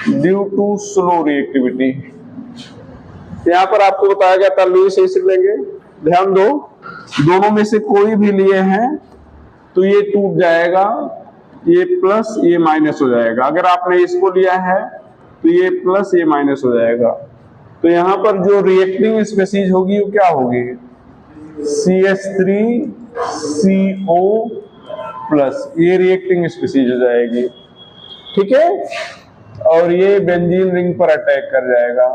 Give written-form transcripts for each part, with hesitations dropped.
Due to slow reactivity. यहां पर आपको बताया गया था लुईस एसिड लेंगे, ध्यान दो दोनों में से कोई भी लिए हैं तो ये टूट जाएगा, ये प्लस ये माइनस हो जाएगा। अगर आपने इसको लिया है तो ये प्लस ये माइनस हो जाएगा। तो यहां पर जो रिएक्टिंग स्पीशीज होगी वो क्या होगी, CH3CO प्लस, ये रिएक्टिंग स्पीशीज हो जाएगी, ठीक है। और ये बेंजीन रिंग पर अटैक कर जाएगा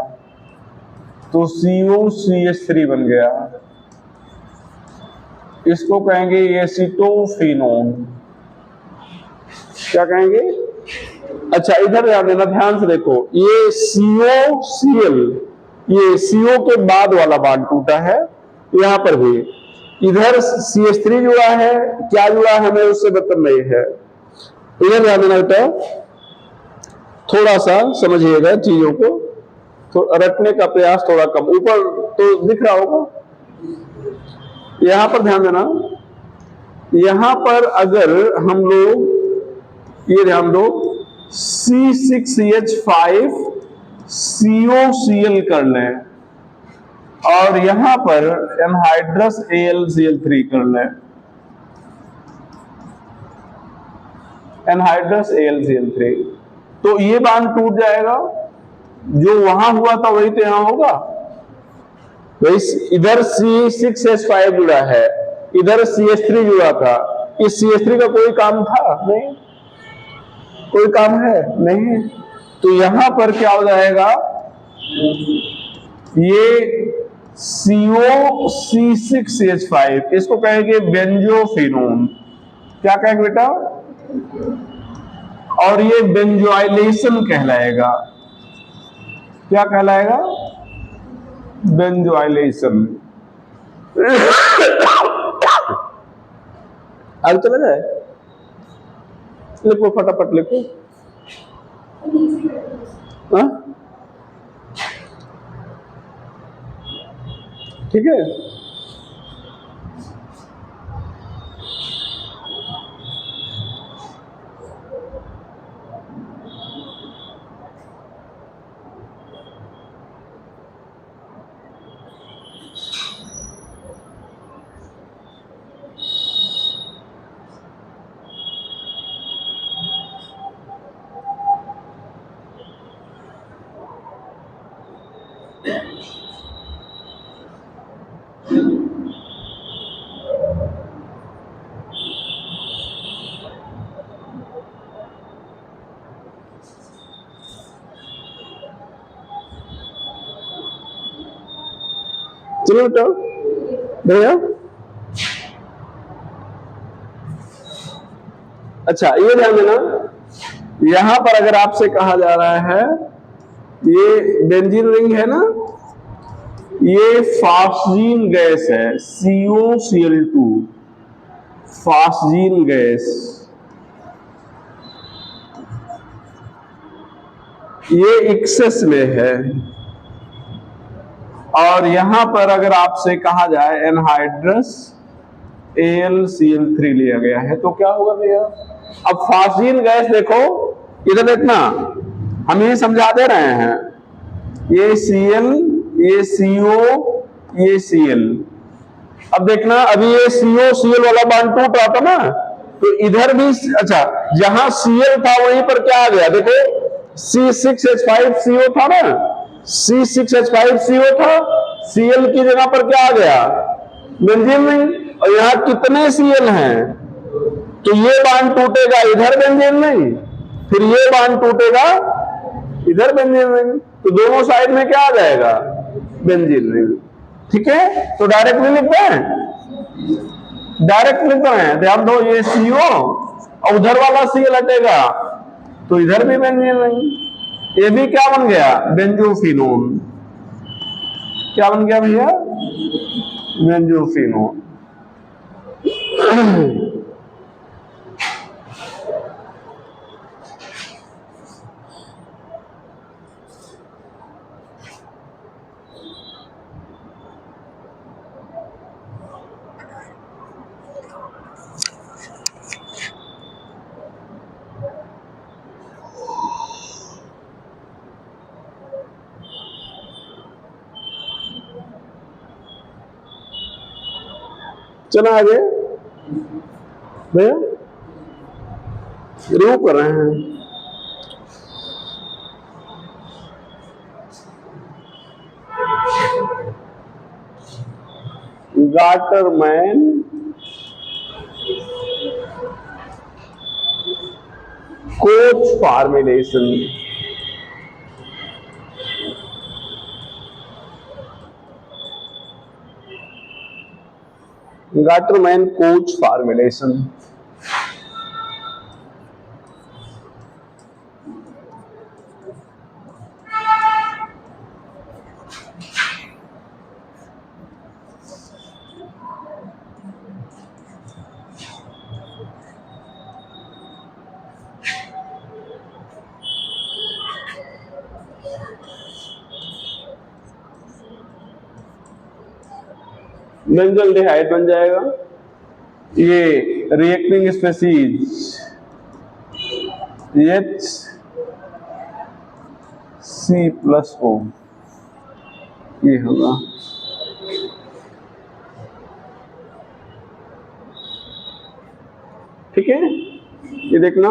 तो COCH3 बन गया, इसको कहेंगे एसीटोफिनोन। क्या कहेंगे? अच्छा इधर ध्यान देना, ध्यान से देखो, ये COCl, ये CO के बाद वाला बॉन्ड टूटा है, यहां पर भी इधर CH3 जुड़ा है, क्या जुड़ा है हमें उससे मतलब नहीं है। इधर ध्यान देना बेटा, थोड़ा सा समझिएगा चीजों को, तो रटने का प्रयास थोड़ा कम, ऊपर तो दिख रहा होगा। यहां पर ध्यान देना, यहां पर अगर हम लोग ये ध्यान दो C6H5COCl कर लें और यहां पर एनहाइड्रस AlCl3 कर लें, एनहाइड्रस AlCl3, तो ये बांध टूट जाएगा, जो वहां हुआ था वही तो यहां होगा। तो इधर C6H5 जुड़ा है, इधर CH3 जुड़ा था, इस CH3 का कोई काम था नहीं, कोई काम है नहीं, तो यहां पर क्या हो जाएगा, ये COC6H5, इसको कहेंगे बेंजोफिनोन। क्या कहेंगे बेटा? और ये बेंजोइलेशन कहलाएगा। क्या कहलाएगा? बेंजोइलेशन। आगे चला जाए, लिखो फटाफट लिखो। ठीक है, चलो बेटा भैया। अच्छा ये ध्यान देना, यहां पर अगर आपसे कहा जा रहा है ये बेंजीन रिंग है ना, ये फास्जीन गैस है, COCl2 फास्जीन गैस, ये एक्सेस में है। और यहां पर अगर आपसे कहा जाए एनहाइड्रस AlCl3 लिया गया है तो क्या होगा भैया? अब फास्जीन गैस देखो, इधर देखना, हम ये समझा दे रहे हैं, ये Cl, ये CO, ये Cl। अब देखना, अभी ये COCl वाला बांड टूट रहा था ना, तो इधर भी अच्छा, जहां Cl था वहीं पर क्या आ गया, देखो C6H5CO था ना, C6H5CO था, Cl की जगह पर क्या आ गया, बेंजीन रिंग। और यहां कितने Cl हैं, तो ये बांड टूटेगा इधर बेंजीन रिंग, फिर ये बांड टूटेगा इधर बेंजीन रिंग, तो दोनों साइड में क्या आ जाएगा, बेंजीन रिंग। ठीक है, तो डायरेक्टली लिखते हैं, डायरेक्ट लिखते हैं, ध्यान दो, ये CO और उधर वाला Cl हटेगा तो इधर भी बेंजीन रिंग, ये भी क्या बन गया, बेंजोफिनोन। क्या बन गया भैया, बेंजोफिनोन। चला आगे भैया, रिव्यू कर रहे हैं। Gattermann Koch formulation. Gattermann Koch formulation. Benzaldehyde बन जाएगा। ये रिएक्टिंग स्पीशीज HC+O ये होगा। ठीक है, ये देखना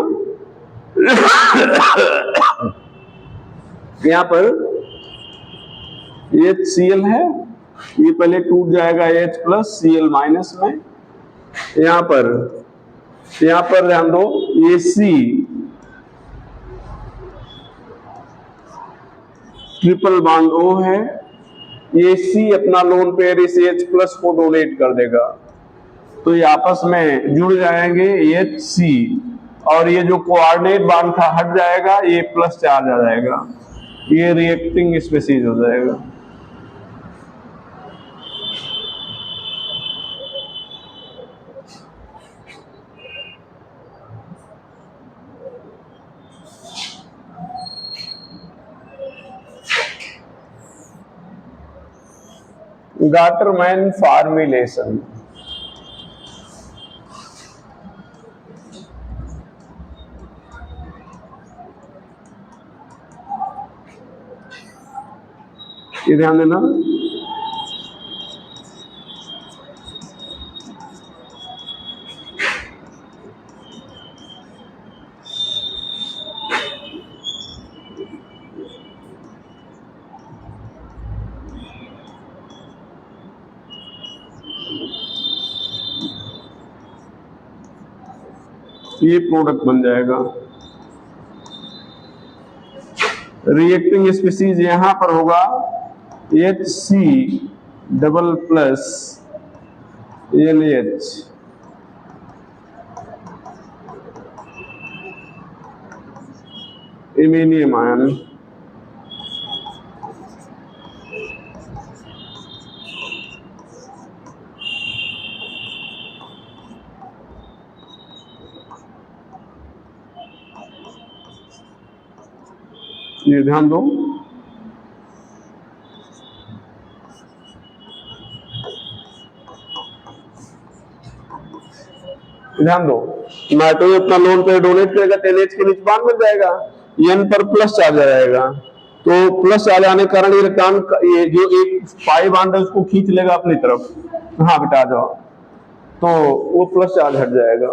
यहां पर HCl है, ये पहले टूट जाएगा H+Cl- में। यहां पर ध्यान दो, ये C ट्रिपल बॉन्ड O है, ये C अपना लोन पेयर इस H+ को डोनेट कर देगा, तो ये आपस में जुड़ जाएंगे HC, और ये जो कोऑर्डिनेट बॉन्ड था हट जाएगा, ये प्लस चार्ज आ जाएगा, ये रिएक्टिंग स्पीशीज हो जाएगा। Gattermann formulation. ये ध्यान देना, ये प्रोडक्ट बन जाएगा। रिएक्टिंग स्पीशीज यहां पर होगा HC++LH, इमेनियम आयन। ये ध्यान दो, नाइट्रोजन अपना लोन पे डोनेट करेगा, 10H के नीचे बॉन्ड बन जाएगा, N पर प्लस चार्ज आ जाएगा, तो प्लस चार्ज आने के कारण इलेक्ट्रॉन ये जो एक पाई बॉन्ड है उसको खींच लेगा अपनी तरफ, हाँ बेटा जाओ, तो वो प्लस चार्ज हट जाएगा।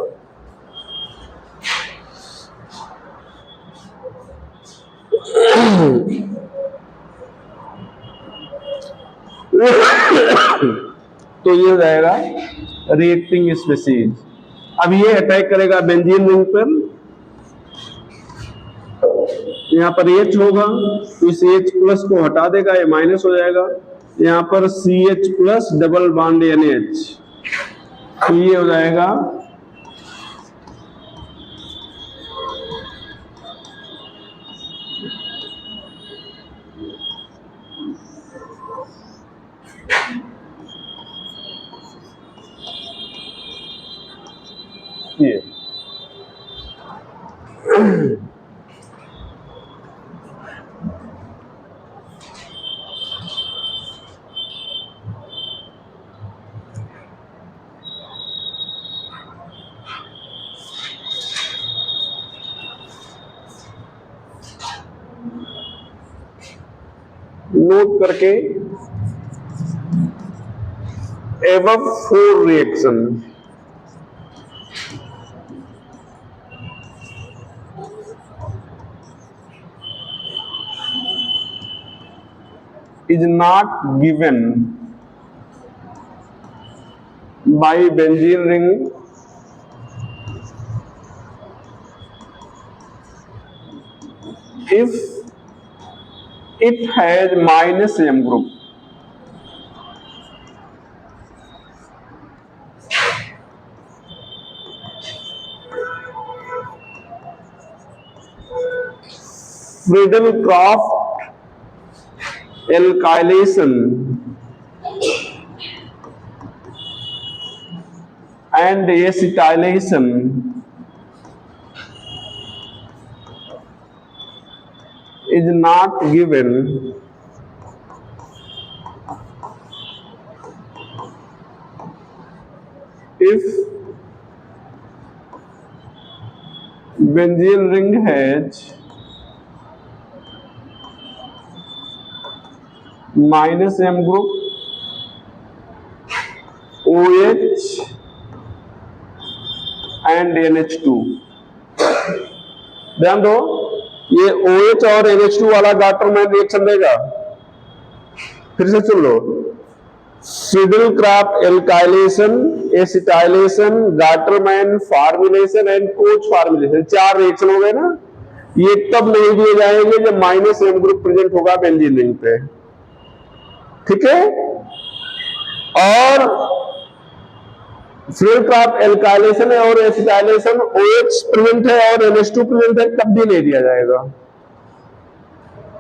तो ये हो जाएगा रिएक्टिंग स्पीशीज। अब ये अटैक करेगा बेंजीन रिंग पर, यहाँ पर H होगा, इस H+ को हटा देगा, ये माइनस हो जाएगा, यहाँ पर CH+ डबल बॉन्ड NH, तो ये हो जाएगा ये। नोट करके above 4 reaction is not given by benzene ring if it has minus M group. Friedel-Crafts alkylation and acetylation is not given if benzene ring has minus M group, OH and NH2। ध्यान दो, ये OH और NH2 वाला Gattermann reaction देगा। फिर से सुन लो, Friedel-Crafts alkylation, acetylation, Gattermann formulation and Koch formulation, 4 reaction हो गए ना। ये तब नहीं दिए जाएंगे जब माइनस M ग्रुप प्रेजेंट होगा बेंजीन रिंग पे, ठीक है। और Friedel-Crafts alkylation और acetylation OH प्रेजेंट है और NH2 प्रेजेंट है, तब भी नहीं दिया जाएगा।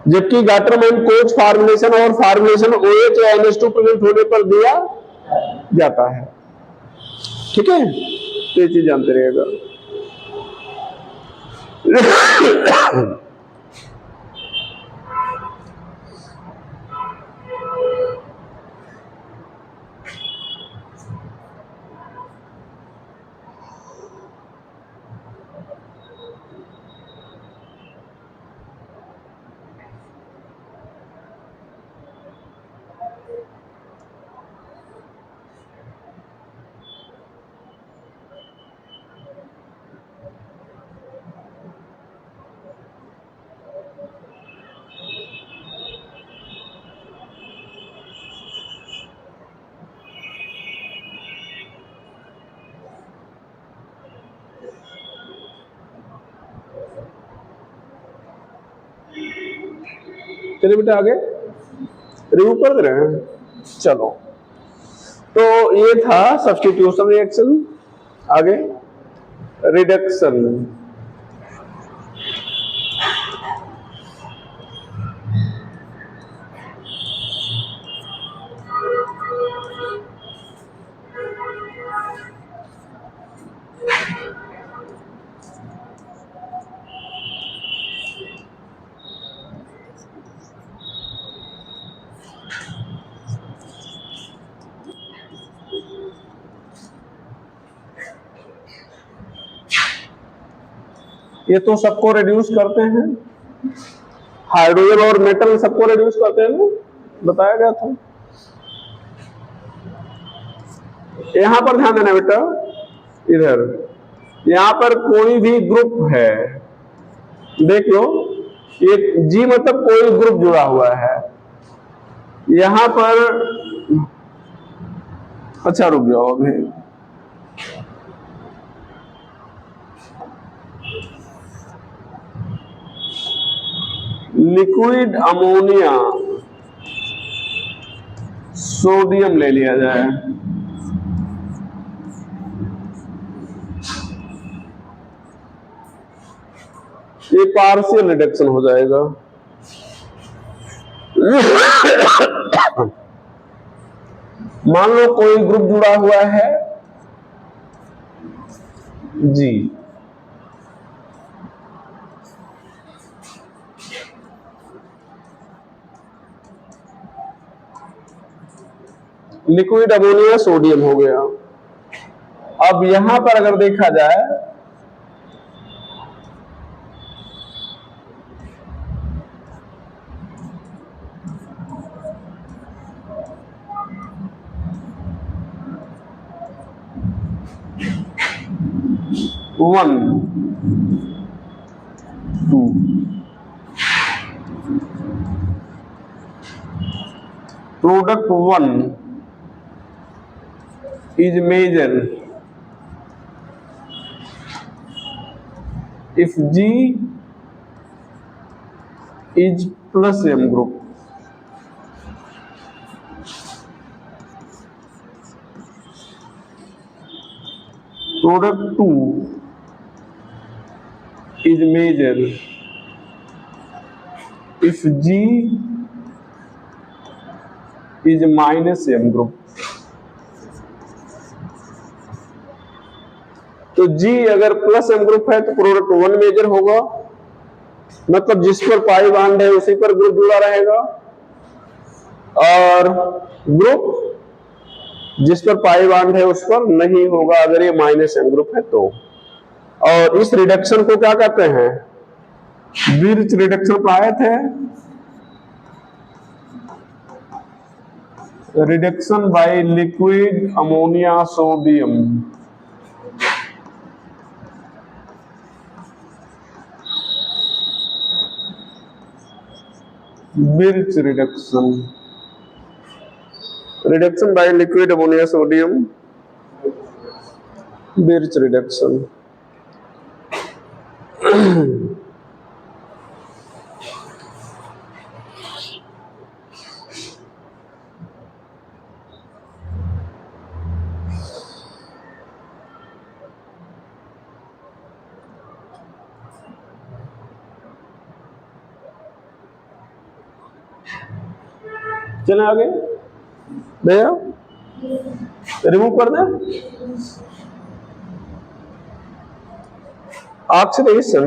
जबकि गाटरमैन कोच फॉर्मुलेशन और फॉर्मुलेशन OH या NH2 प्रेजेंट होने पर दिया जाता है, ठीक है। तो ये चीज जानते रहिएगा। चलिए बेटा आगे रिव्यू कर दे रहे हैं। चलो, तो ये था सब्स्टिट्यूशन रिएक्शन। आगे रिडक्शन। ये तो सबको रिड्यूस करते हैं, हाइड्रोजन और मेटल सबको रिड्यूस करते हैं ना, बताया गया था। यहां पर ध्यान देना बेटा, इधर यहां पर कोई भी ग्रुप है, देख लो, ये जी मतलब कोई ग्रुप जुड़ा हुआ है यहां पर। अच्छा रुक जाओ अभी, लिक्विड अमोनिया सोडियम ले लिया जाए, ये पार्शियल रिडक्शन हो जाएगा। मान लो कोई ग्रुप जुड़ा हुआ है जी, लिक्विड अमोनिया सोडियम हो गया। अब यहां पर अगर देखा जाए 1 2 product 1 is major if G is plus M group. Product 2 is major if G is minus M group. तो G अगर प्लस M ग्रुप है तो प्रोडक्ट 1 मेजर होगा, मतलब जिस पर पाई बांड है उसी पर ग्रुप जुड़ा रहेगा, और ग्रुप जिस पर पाई बांड है उस पर नहीं होगा अगर ये माइनस M ग्रुप है तो। और इस रिडक्शन को क्या कहते हैं? बिर्च रिडक्शन पढ़ाए थे, reduction by liquid ammonia sodium. Birch reduction, reduction by liquid ammonia sodium, birch reduction. चले आगे भैया, रिमूव कर दें। Oxidation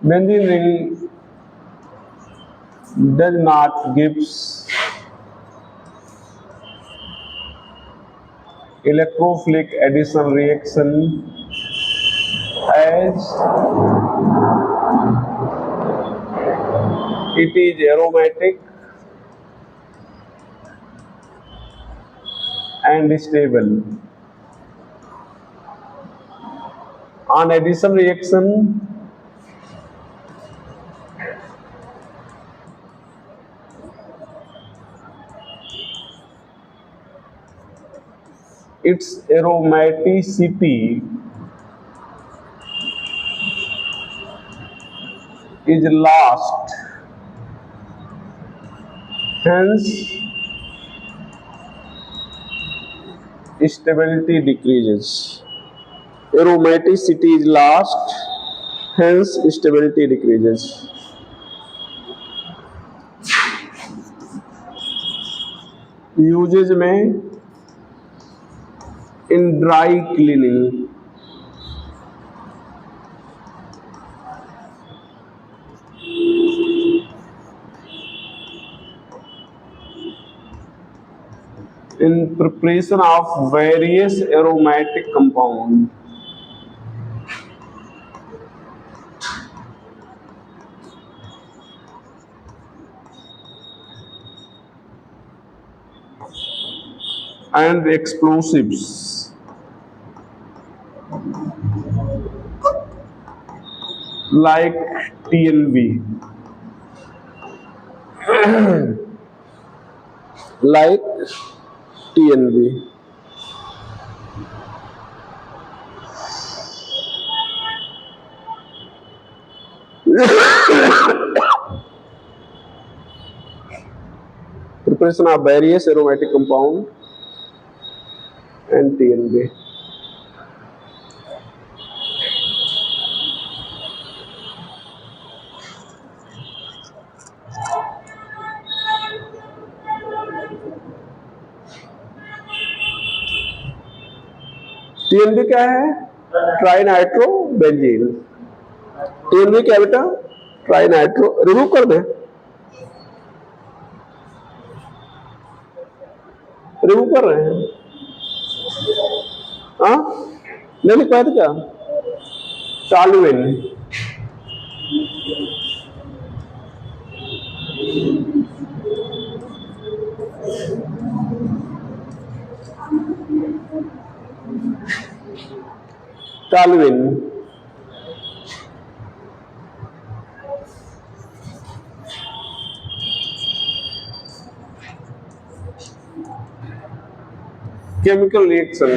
benzene ring does not gives electrophilic addition reaction as it is aromatic and stable. On addition reaction, its aromaticity is lost, hence stability decreases. Aromaticity is lost, hence stability decreases. Usages में in dry cleaning, in preparation of various aromatic compounds, and explosives. like TNB, like TNB. Preparation of various aromatic compound and TNB. TNB क्या है? ट्राइनाइट्रोबेंजीन। TNB क्या बेटा? ट्राइनाइट्रो, remove कर दे, remove कर रहे हैं। हाँ, नहीं लिख पाए थे क्या? Toluene, toluene, chemical reaction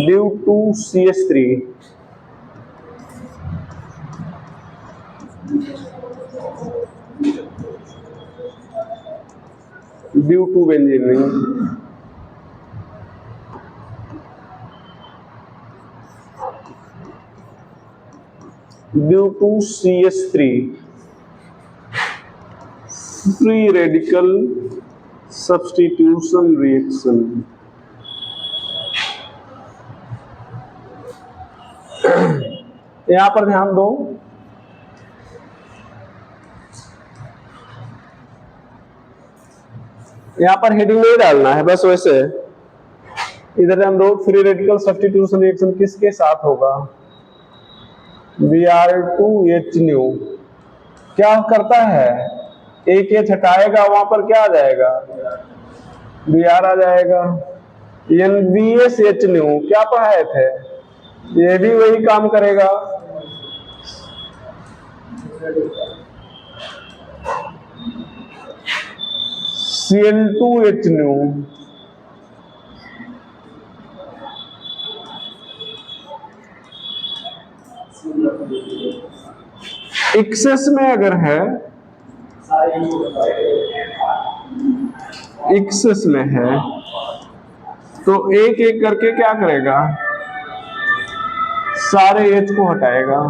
due to CH3, due to benzene, due to CH3, free radical substitution reaction। यहां पर ध्यान दो, यहां पर हेडिंग नहीं डालना है, बस वैसे इधर ध्यान दो। फ्री रेडिकल सब्स्टिट्यूशन रिएक्शन किसके साथ होगा? Br2H न्यू क्या करता है? एक H हटाएगा, वहां पर क्या आ जाएगा? Br आ जाएगा। NBSH न्यू क्या पढ़ाए थे? ये भी वही काम करेगा। Cl2H न्यू, एक्सेस में अगर है, एक्सेस में है तो एक एक करके क्या करेगा? सारे एच को हटाएगा।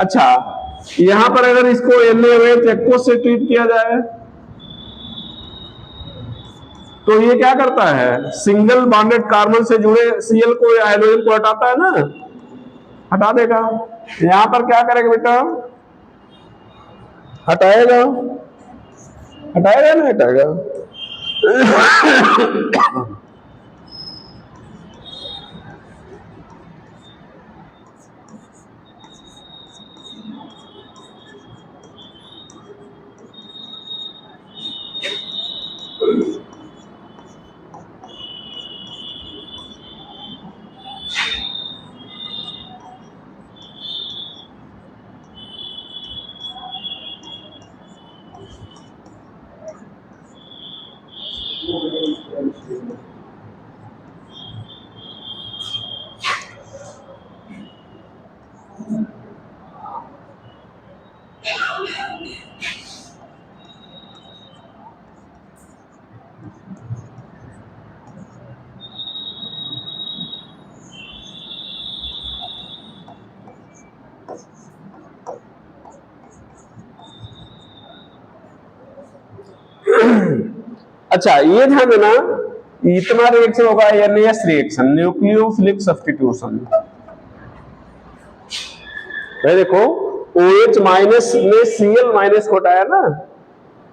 अच्छा, यहां पर अगर इसको NaOH एक्वस से ट्रीट किया जाए तो ये क्या करता है? सिंगल बॉन्डेड कार्बन से जुड़े Cl को या हाइड्रोजन को हटाता है ना, हटा देगा। यहां पर क्या करेगा बेटा? हटाएगा, हटाएगा ना, हटाएगा। अच्छा, ये ध्यान देना, इतना रिएक्शन होगा NAS रिएक्शन, न्यूक्लियोफिलिक सब्स्टिट्यूशन। भाई देखो, OH माइनस ने Cl माइनस को हटाया ना।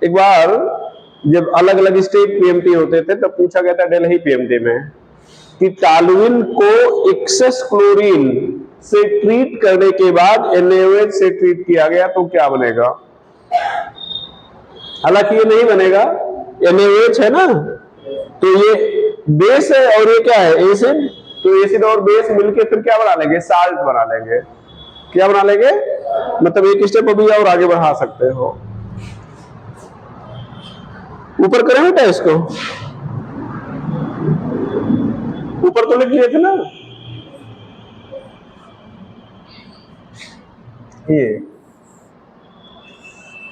एक बार जब अलग अलग स्टेट PMT होते थे तब पूछा गया था दिल्ली PMT में कि टॉलुइन को एक्सेस क्लोरीन से ट्रीट करने के बाद NaOH से ट्रीट किया गया तो क्या बनेगा? हालांकि ये नहीं बनेगा, NaOH है ना, तो ये बेस है और ये क्या है? एसिड। तो एसिड और बेस मिलके फिर क्या बना लेंगे? साल्ट बना लेंगे। क्या बना लेंगे? मतलब एक स्टेप अभी और आगे बढ़ा सकते हो। ऊपर करें बेटा इसको, ऊपर तो लिख लिए थे ना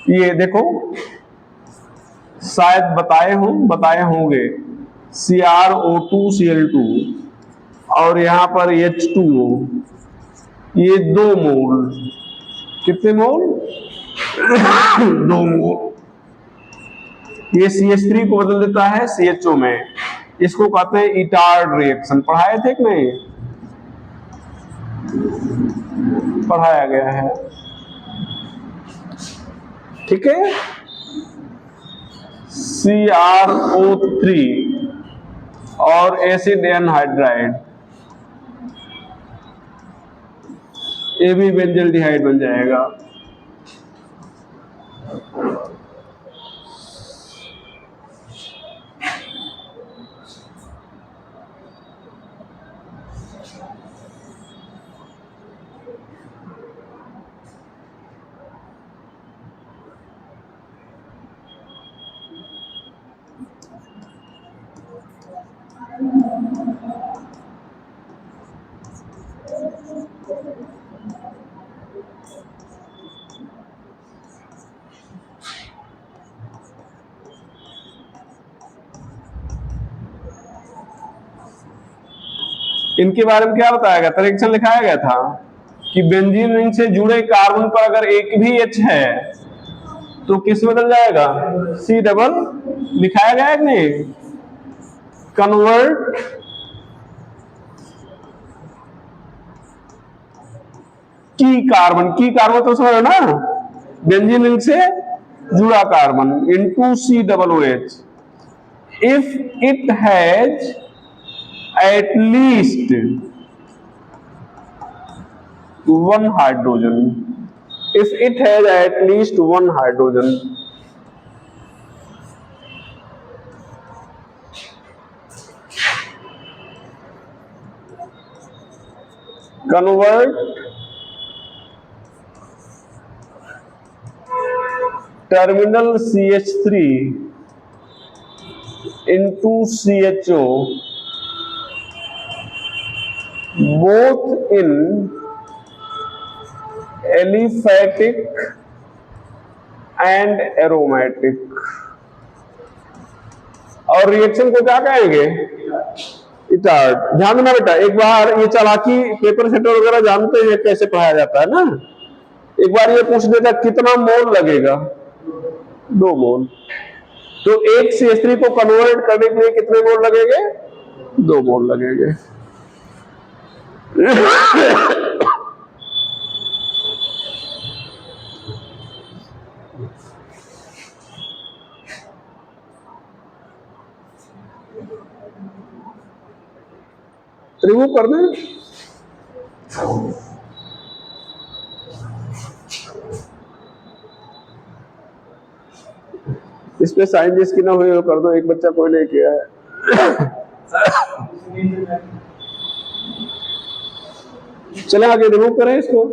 ये देखो, शायद बताए होंगे CrO2Cl2 और यहां पर H2O, ये 2 मोल। कितने मोल? 2 मोल। ये CH3 को बदल देता है CHO में, इसको कहते हैं इटार्ड रिएक्शन। पढ़ाए थे कि नहीं? पढ़ाया गया है, ठीक है। CrO3 और एसिड एनहाइड्राइड, ये भी बेंजल्डिहाइड बन जाएगा। इनके बारे में क्या बताया गया? रिएक्शन लिखाया गया था कि बेंजीन रिंग से जुड़े कार्बन पर अगर एक भी H है तो किस में बदल जाएगा? C double. लिखाया गया है कि नहीं? कन्वर्ट की कार्बन तो समझ ना, बेंजीन रिंग से जुड़ा carbon into COOH if it has at least 1 hydrogen. If it has at least 1 hydrogen. Convert terminal CH3 into CHO both in aliphatic and aromatic। और रिएक्शन को क्या कहेंगे? इटार्ड। ध्यान देना बेटा, एक बार ये चालाकी पेपर सेटर वगैरह जानते हैं कैसे पढ़ाया जाता है ना। एक बार ये पूछ देता कितना मोल लगेगा? 2 मोल। तो एक CH3 को कन्वर्ट करने के लिए कितने मोल लगेंगे? 2 मोल लगेंगे। रिमूव कर दें। इस पे साइन जिसकी ना हुई वो कर दो, एक बच्चा कोई नहीं किया है। चले आगे, रिमूव करें इसको।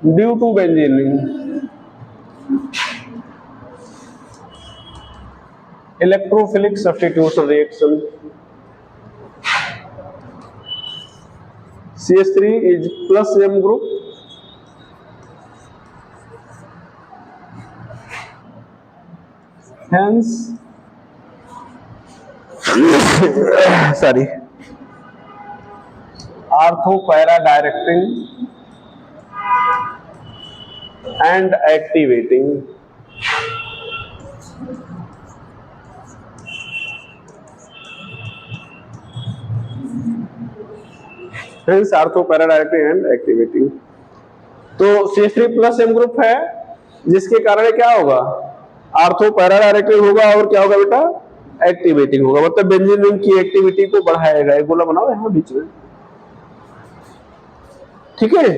Due to benzene electrophilic substitution reaction, CH3 is plus M group, hence sorry ortho para directing and activating। Hence ortho para directory and activity. तो CH3 प्लस M ग्रुप है, जिसके कारण क्या होगा, आर्थो पैरा डायरेक्टरी होगा और क्या होगा बेटा, एक्टिविटी होगा, मतलब बेंजीन रिंग की एक्टिविटी को बढ़ाएगा। एक गोला बनाओ यहां बीच में, ठीक है,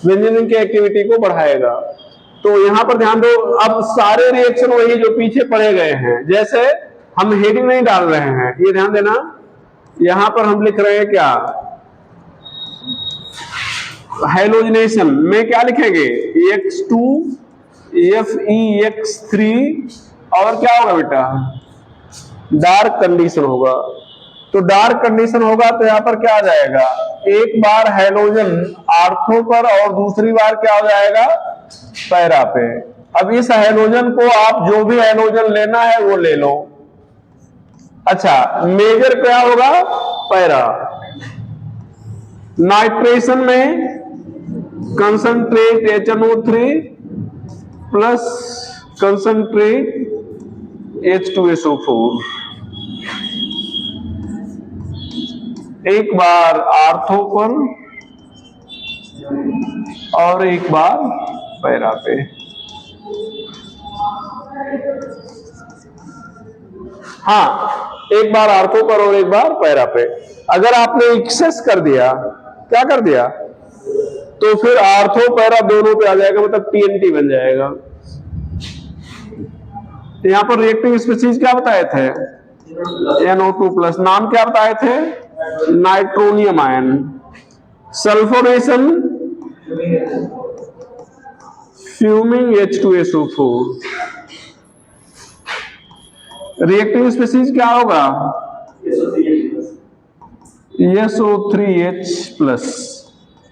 बेंजीन रिंग की एक्टिविटी को बढ़ाएगा। तो यहां पर ध्यान दो, अब सारे रिएक्शन वही जो पीछे पड़े गए हैं, जैसे हम हेडिंग नहीं डाल रहे हैं, ये ध्यान देना, यहां पर हम लिख रहे हैं क्या, हाइलोजिनेशन में क्या लिखेंगे, X2 FeX3 और क्या होगा बेटा, डार्क कंडीशन होगा। तो डार्क कंडीशन होगा तो यहां पर क्या आ जाएगा, एक बार हाइलोजन आर्थो पर और दूसरी बार क्या हो जाएगा, पैरा पे। अब इस हाइलोजन को आप जो भी हाइलोजन लेना है वो ले लो। अच्छा, मेजर क्या होगा, पैरा। नाइट्रेशन में concentrate HNO3 plus concentrate H2SO4, एक बार आर्थो पर और एक बार पैरा पे। हाँ, एक बार आर्थो पर और एक बार पैरा पे। अगर आपने एक्सेस कर दिया, क्या कर दिया, तो फिर आर्थो पैरा दोनों पे आ जाएगा, मतलब TNT बन जाएगा। यहां पर रिएक्टिव स्पीशीज क्या बताए थे, NO2 प्लस, नाम क्या बताए थे, nitronium ion. Sulphonation fuming H2SO4। Reactive species क्या होगा, SO3H प्लस,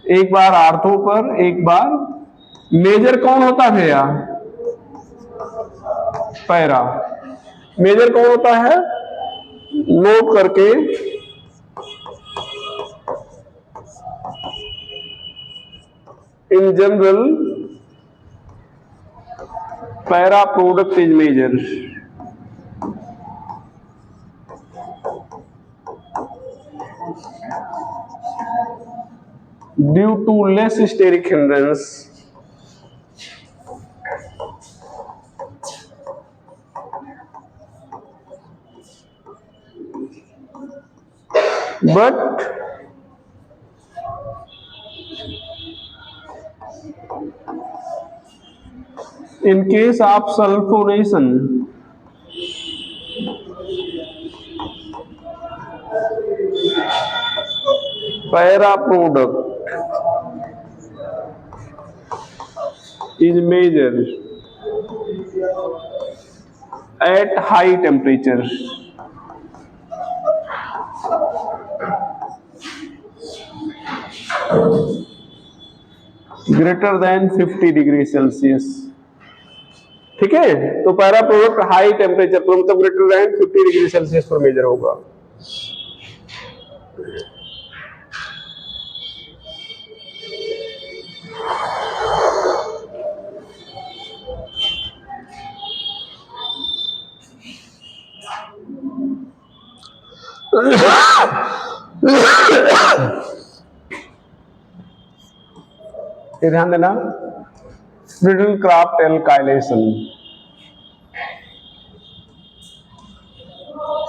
एक बार आर्थो पर एक बार। मेजर कौन होता है भैया, पैरा। मेजर कौन होता है, नोट करके, in general para product is major. Due to less steric hindrance, but in case of sulfonation, para product is measured at high temperature, greater than 50 degree Celsius. ठीक है, तो पैरा प्रोडक्ट हाई टेम्परेचर पर, मतलब greater than 50 degree Celsius पर major होगा। ये ध्यान देना, फ्रीडल-क्राफ्ट एल्काइलेशन,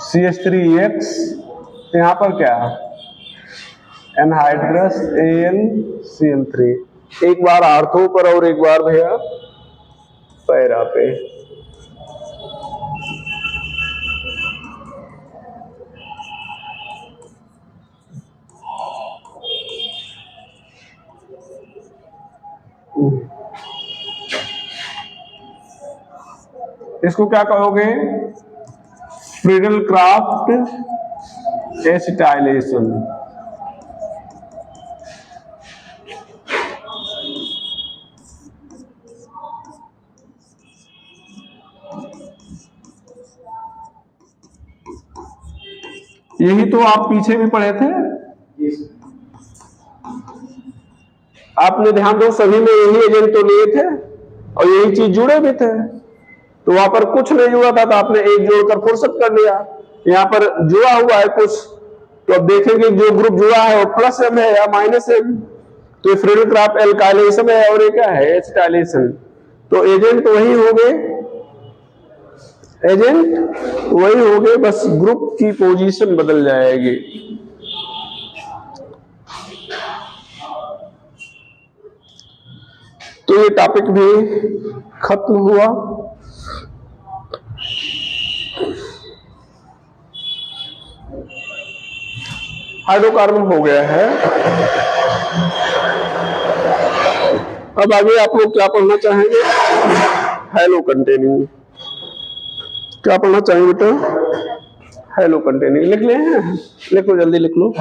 CH3X, यहां पर क्या है, एनहाइड्रस AlCl3, एक बार आर्थो पर और एक बार भैया पैरा पे। इसको क्या कहोगे, फ्रीडल-क्राफ्ट एसिटाइलेशन। यही तो आप पीछे भी पढ़े थे, आपने ध्यान दो, सभी में यही एजेंट तो लिए थे और यही चीज जुड़े भी थे। तो वहां पर कुछ नहीं हुआ था तो आपने एक जोड़कर फुर्सत कर लिया, यहां पर जुड़ा हुआ है कुछ, तो अब देखेंगे जो ग्रुप जुड़ा है वो प्लस M है या माइनस M। तो ये फ्रीडल क्राफ्ट एल्काइलेशन है और ये क्या है एसिटाइलेशन। तो एजेंट वही हो गए, एजेंट वही हो गए, बस ग्रुप की पोजीशन बदल जाएगी। तो ये टॉपिक भी खत्म हुआ। हाइड्रोकार्बन हो गया है। अब आगे आप लोग क्या पढ़ना चाहेंगे? Hello containing. क्या पढ़ना चाहेंगे बेटा? हैलो कंटेनिंग लिख ले हैं, लिख लो जल्दी लिख लो।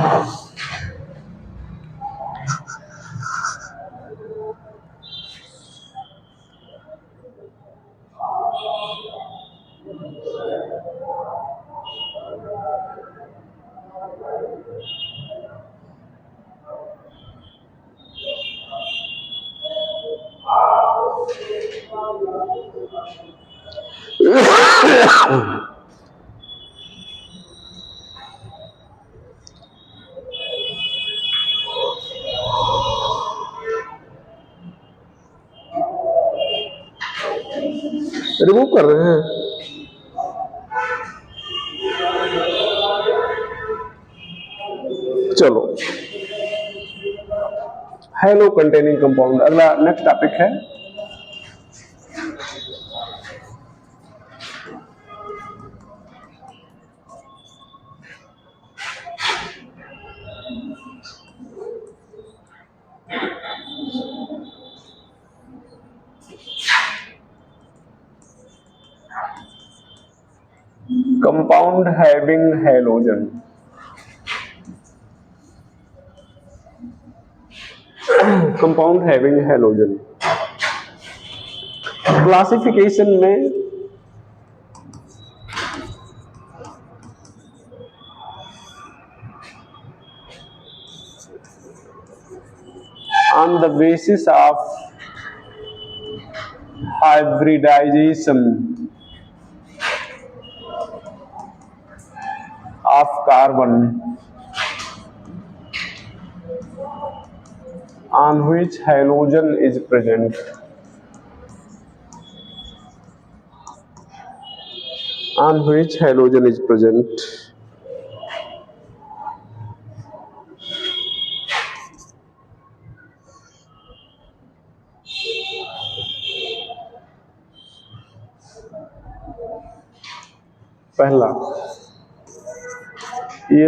रिमूव कर रहे हैं। चलो हैलो कंटेनिंग कंपाउंड, अगला नेक्स्ट टॉपिक है compound having halogen. Compound having halogen classification में on the basis of hybridization of carbon on which halogen is present, on which halogen is present, पहला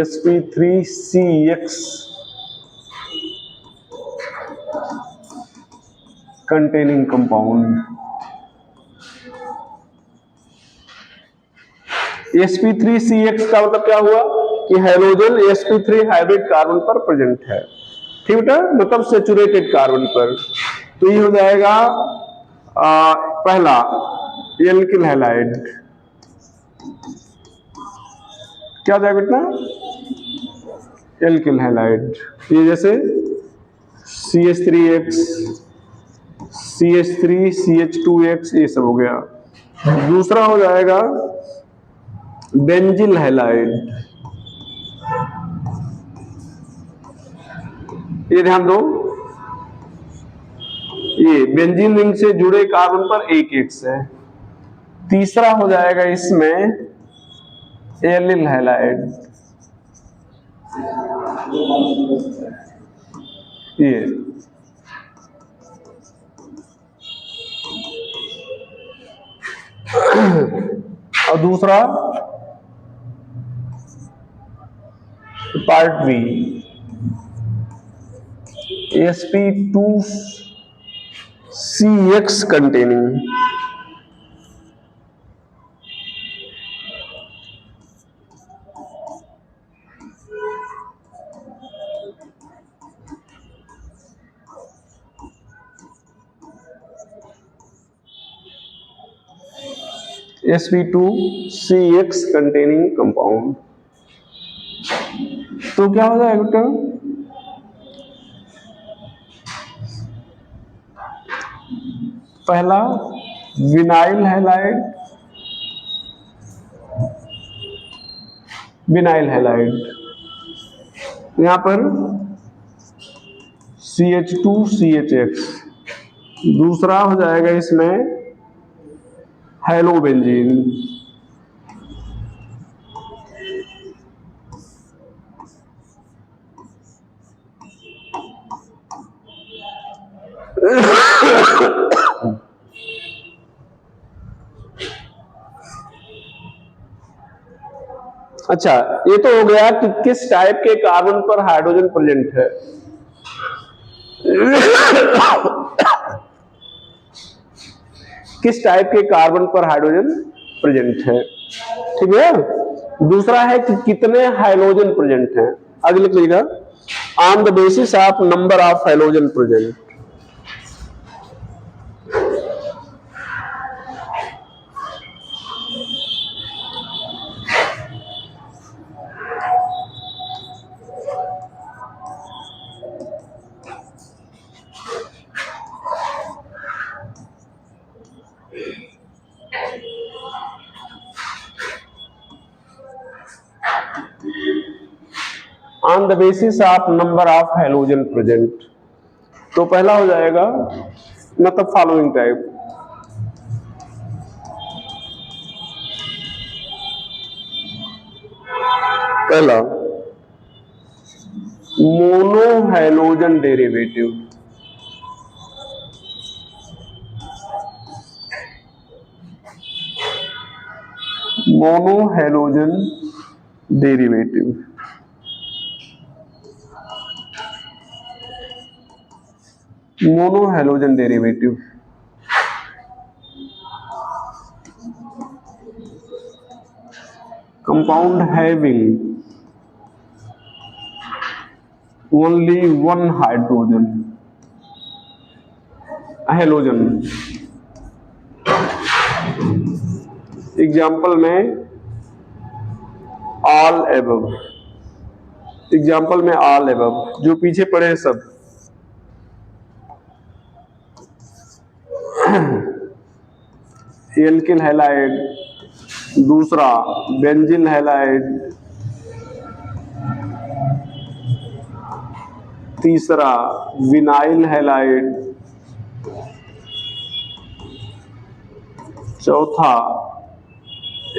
sp3CX containing compound। sp3CX का मतलब क्या हुआ कि halogen sp3 hybrid carbon पर present है, ठीक बेटा, मतलब सेचुरेटेड कार्बन पर। तो ये हो जाएगा पहला एल्किल हैलाइड। क्या जाएगा बेटा? Alkyl halide. ये जैसे CH3X, CH3, CH2X ये सब हो गया। दूसरा हो जाएगा बेंजिल हैलाइड। ये ध्यान दो, ये बेंजीन रिंग से जुड़े कार्बन पर एक X है। तीसरा हो जाएगा इसमें एलिल हैलाइड। ये और दूसरा part B sp2CX containing sp2CX containing compound। तो क्या हो जाएगा बेटा? पहला विनाइल हैलाइड, विनाइल हैलाइड। यहां पर CH2CHX, दूसरा हो जाएगा इसमें हेलोबेंजीन। अच्छा, ये तो हो गया कि किस टाइप के कार्बन पर हाइड्रोजन प्रेजेंट है। किस टाइप के कार्बन पर हाइड्रोजन प्रेजेंट है, ठीक है। दूसरा है कि कितने हाइड्रोजन प्रेजेंट हैं। आगे लिख लीजिएगा, on the basis of number of hydrogen present. On the basis of number of hydrogen present, तो पहला हो जाएगा मतलब फॉलोइंग टाइप। पहला mono hydrogen derivative, mono hydrogen derivative. Mono hydrogen derivative compound having only one hydrogen halogen. Example में all above, example में all above, जो पीछे पड़े हैं सब। एल्किल हैलाइड, दूसरा बेंजिल हैलाइड, तीसरा विनाइल हैलाइड, चौथा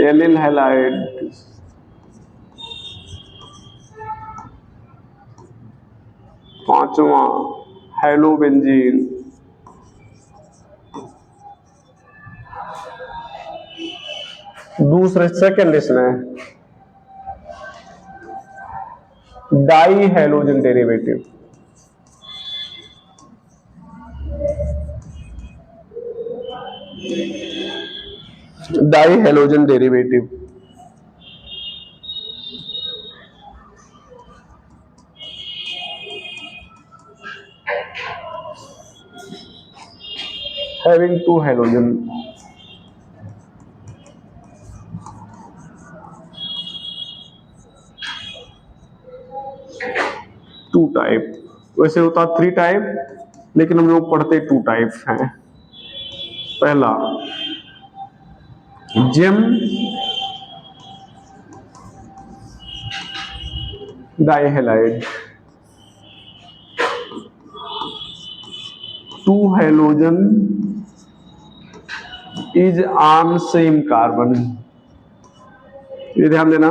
एलिल हैलाइड, पांचवा हेलोबेंजीन, दूसरे सेकंड इसमें di halogen derivative. Di halogen derivative having two halogen। Two type, वैसे होता 3 टाइप, लेकिन हम लोग पढ़ते 2 टाइप हैं। पहला gem dihalide, 2 halogen is on same carbon. ये ध्यान देना,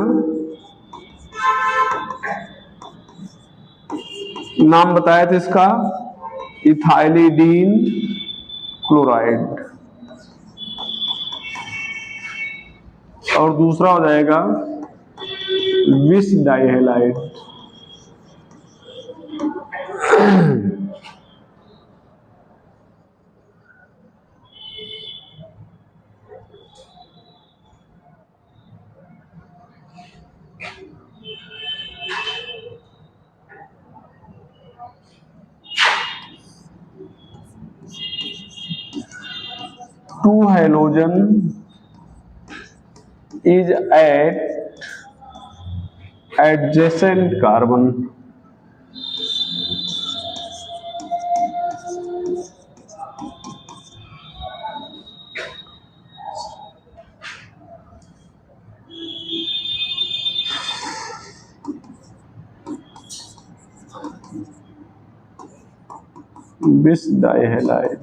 नाम बताया था इसका इथाइलिडीन क्लोराइड, और दूसरा हो जाएगा vis dihalide. Two halogen is at adjacent carbon। बिस डाइहैलाइड।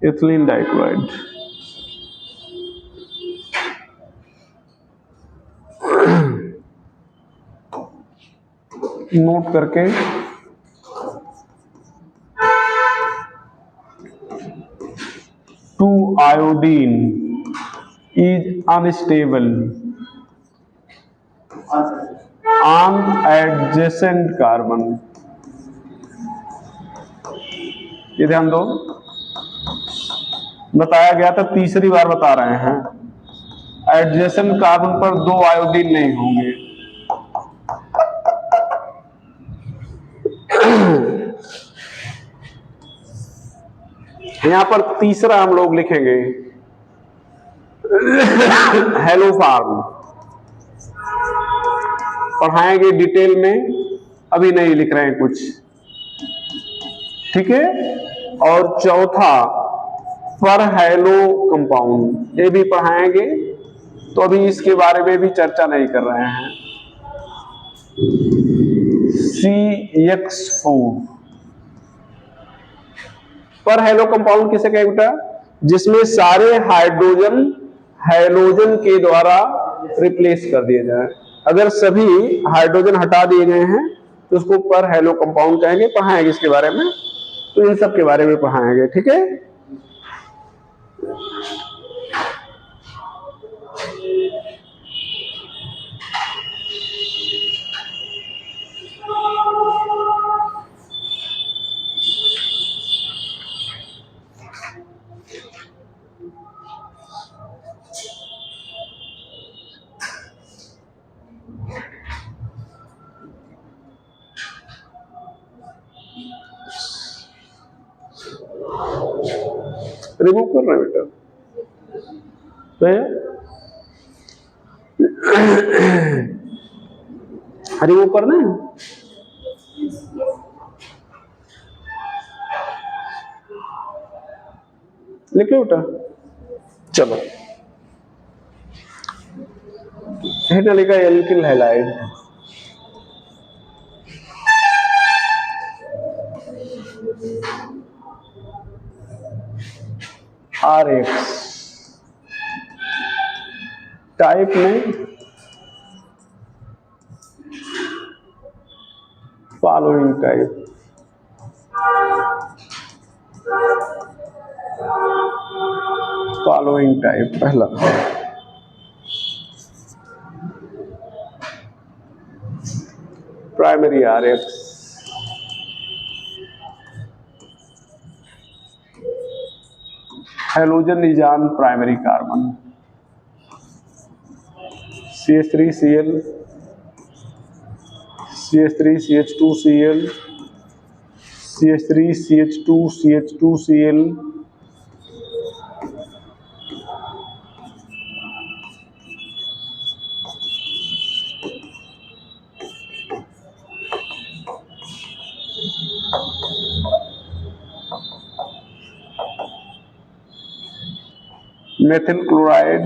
Ethylene dichloride. नोट करके 2-iodine is unstable on adjacent carbon। ये ध्यान दो, बताया गया था, तीसरी बार बता रहे हैं, एडजेसेंट कार्बन पर 2 आयोडीन नहीं होंगे। यहां पर तीसरा हम लोग लिखेंगे हेलोफार्म, पढ़ाएंगे डिटेल में, अभी नहीं लिख रहे हैं कुछ, ठीक है। और चौथा पर हेलो कंपाउंड, ये भी पढ़ाएंगे, तो अभी इसके बारे में भी चर्चा नहीं कर रहे हैं। CX4 पर हेलो कंपाउंड किसे कहें बेटा? जिसमें सारे हाइड्रोजन हैलोजन के द्वारा रिप्लेस कर दिए जाए। अगर सभी हाइड्रोजन हटा दिए गए हैं तो उसको पर हेलो कंपाउंड कहेंगे, पढ़ाएंगे इसके बारे में, तो इन सब के बारे में पढ़ाएंगे, ठीक है। रिमूव कर रहे हैं बेटा, तो रिमूव करना है। लिख लो बेटा, चलो। हेठा लिखा एल्किल हैलाइड, RX टाइप में फॉलोइंग टाइप, फॉलोइंग टाइप पहला, primary RX, halogen is on primary carbon, CH3Cl, CH3CH2Cl, CH3CH2CH2Cl, methyl chloride,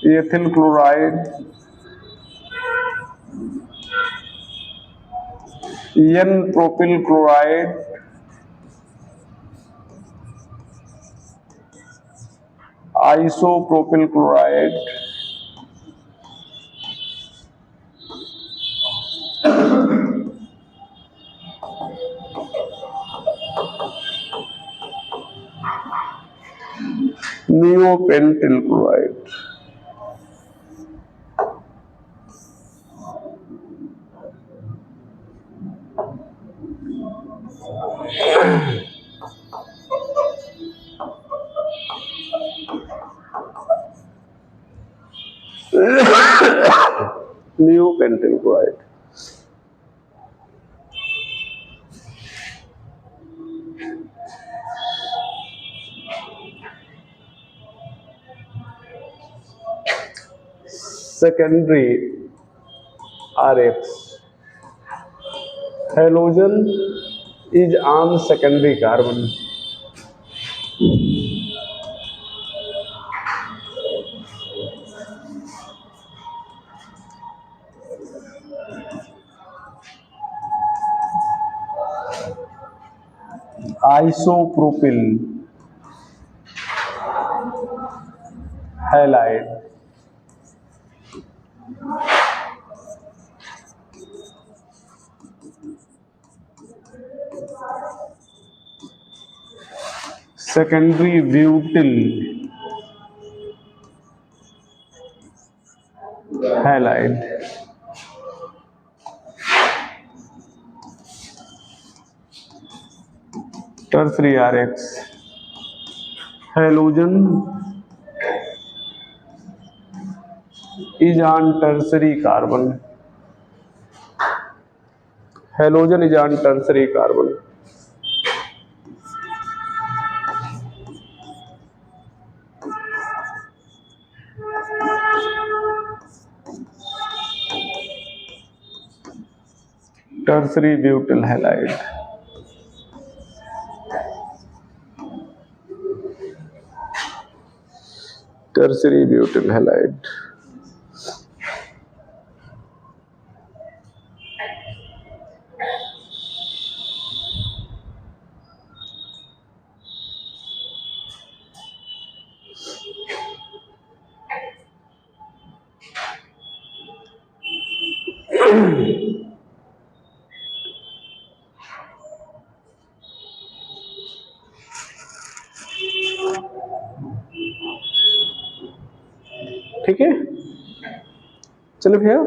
ethyl chloride, N propyl chloride, isopropyl chloride, neopentyl chloride, neopentyl chloride. Secondary RX halogen is on secondary carbon. Isopropyl halide, secondary butyl halide, tertiary RX, halogen is on tertiary carbon, halogen is on tertiary carbon. Tertiary butyl halide, tertiary butyl halide. ठीक है, चलो भैया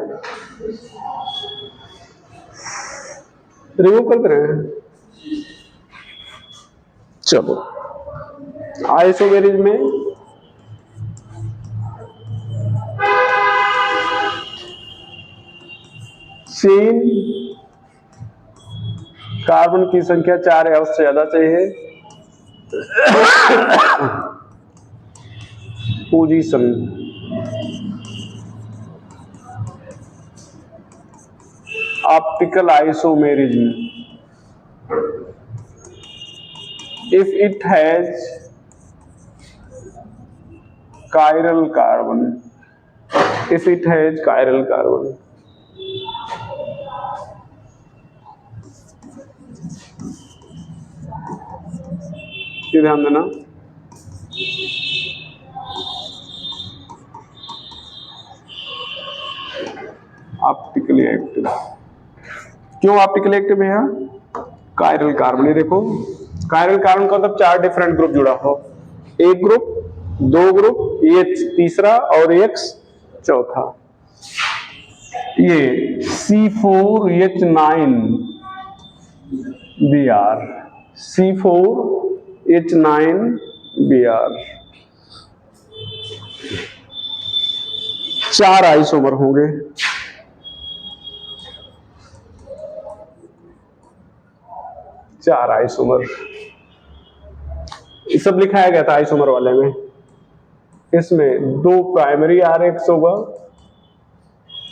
remove कर दे रहे हैं। चलो isomerism में chain carbon की संख्या 4 या उससे ज्यादा चाहिए। Position optical isomerism, if it has chiral carbon, if it has chiral carbon, ये ध्यान देना। ऑप्टिकली एक्टिव, क्यों ऑप्टिकली एक्टिव है यहाँ? कायरल कार्बन, ये देखो कायरल कार्बन का मतलब 4 डिफरेंट ग्रुप जुड़ा हो, एक ग्रुप, 2 ग्रुप, ये तीसरा और X चौथा। ये C4H9Br, C4H9Br 4 आइसोमर होंगे। चार आइसोमर, ये सब लिखाया गया था आइसोमर वाले में। इसमें 2 प्राइमरी RX होगा,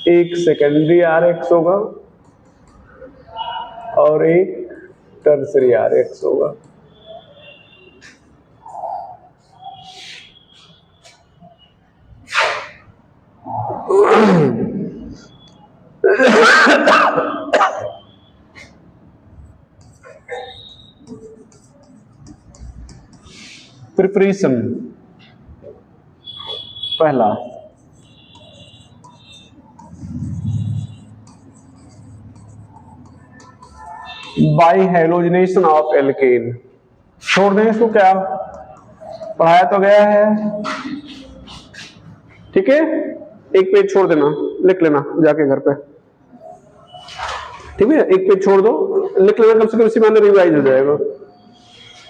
1 सेकेंडरी RX होगा और 1 टर्सरी RX होगा। प्रिपरेशन, पहला बाई हेलोजिनेशन ऑफ एल्केन। छोड़ दें इसको, क्या पढ़ाया तो गया है, ठीक है। एक पेज छोड़ देना, लिख लेना जाके घर पे, ठीक है। एक पेज छोड़ दो, लिख लेना, कम से कम इसी में रिवाइज हो जाएगा,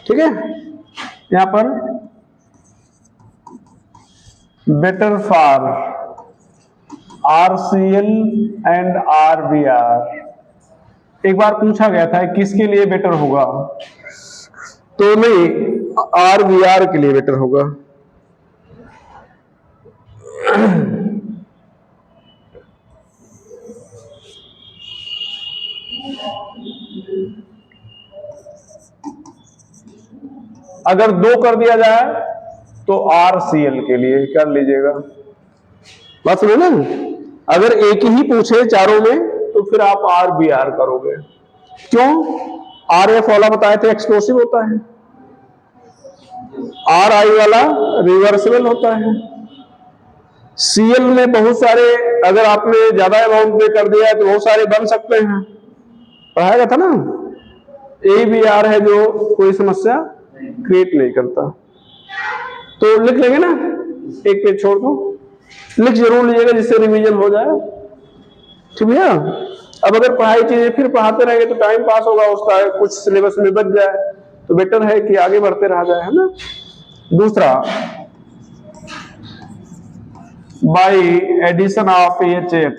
ठीक है। यहां पर better for RCl and RBr, एक बार पूछा गया था किसके लिए बेटर होगा, तो नहीं RBr के लिए बेटर होगा। अगर 2 कर दिया जाए तो RCl के लिए कर लीजिएगा, बात सुनो ना। अगर एक ही पूछे चारों में तो फिर आप RBr करोगे। क्यों? RF वाला बताए थे एक्सप्लोसिव होता है, RI वाला रिवर्सिबल होता है। Cl में बहुत सारे, अगर आपने ज्यादा अमाउंट में कर दिया तो बहुत सारे बन सकते हैं, पढ़ाया था ना। ABr है जो कोई समस्या क्रिएट नहीं करता। तो लिख लेंगे ना, एक पेज छोड़ दो, लिख जरूर लीजिएगा जिससे रिवीजन हो जाए, ठीक है। अब अगर पढ़ाई चीजें फिर पढ़ाते रहेंगे तो टाइम पास होगा उसका, कुछ सिलेबस में बच जाए तो बेटर है कि आगे बढ़ते रहा जाए, है ना। दूसरा, by addition of HX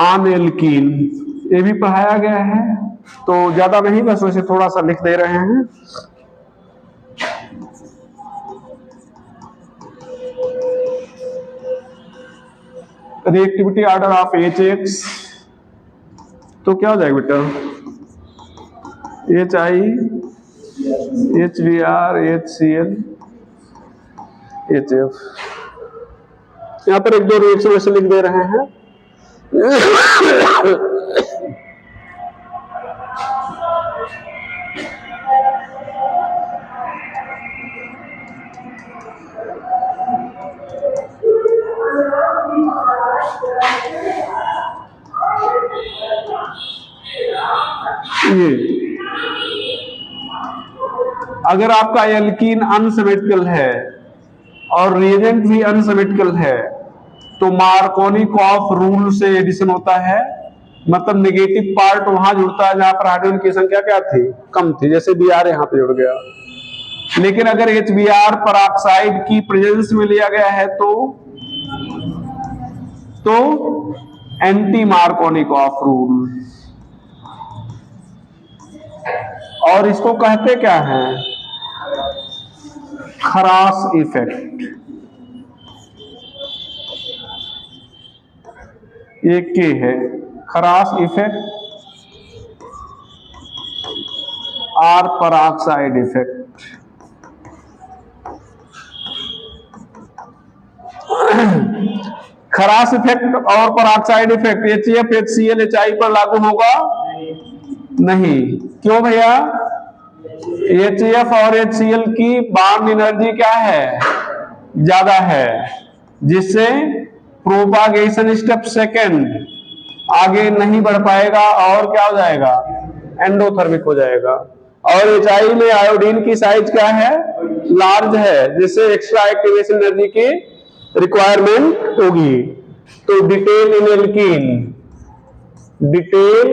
on alkene, ये भी पढ़ाया गया है, तो ज्यादा नहीं, बस वैसे थोड़ा सा लिख दे रहे हैं। रिएक्टिविटी ऑर्डर ऑफ HX, तो क्या हो जाएगा बेटा, HI, HBr, HCl, HF। यहां पर एक दो रिएक्शन वैसे लिख दे रहे हैं। ये अगर आपका एल्कीन अनसिमेट्रिकल है और रिएजेंट भी अनसिमेट्रिकल है तो मार्कोनिकॉफ रूल से एडिशन होता है, मतलब नेगेटिव पार्ट वहां जुड़ता है जहां पर हाइड्रोजन की संख्या क्या थी, कम थी, जैसे Br यहां पे जुड़ गया। लेकिन अगर HBr परऑक्साइड की प्रेजेंस में लिया गया है तो एंटी मार्कोनिकॉफ रूल, और इसको कहते क्या है, खरास इफेक्ट। ये के है खरास इफेक्ट और परऑक्साइड इफेक्ट। खरास इफेक्ट और peroxide effect HF, HCl, HI पर लागू होगा नहीं। क्यों भैया? HF और HCl की बाउंड एनर्जी क्या है, ज्यादा है, जिससे प्रोपागेशन स्टेप सेकेंड आगे नहीं बढ़ पाएगा और क्या हो जाएगा, एंडोथर्मिक हो जाएगा। और HI में आयोडीन की साइज क्या है, लार्ज है, जिससे एक्स्ट्रा एक्टिवेशन एनर्जी की रिक्वायरमेंट होगी। तो detail in alkene, detail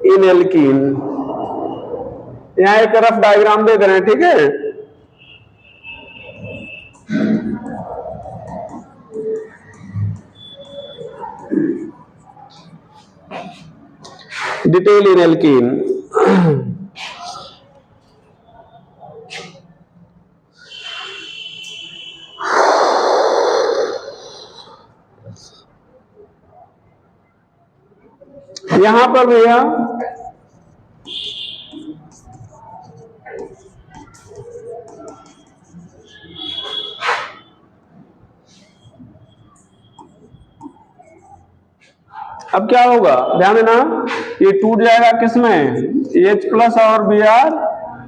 in alkene, यहां एक रफ डायग्राम दे दे रहे हैं, ठीक है। डिटेल इन एल्कीन, यहां पर भैया अब क्या होगा, ध्यान देना, ये टूट जाएगा किसमें, H+ और Br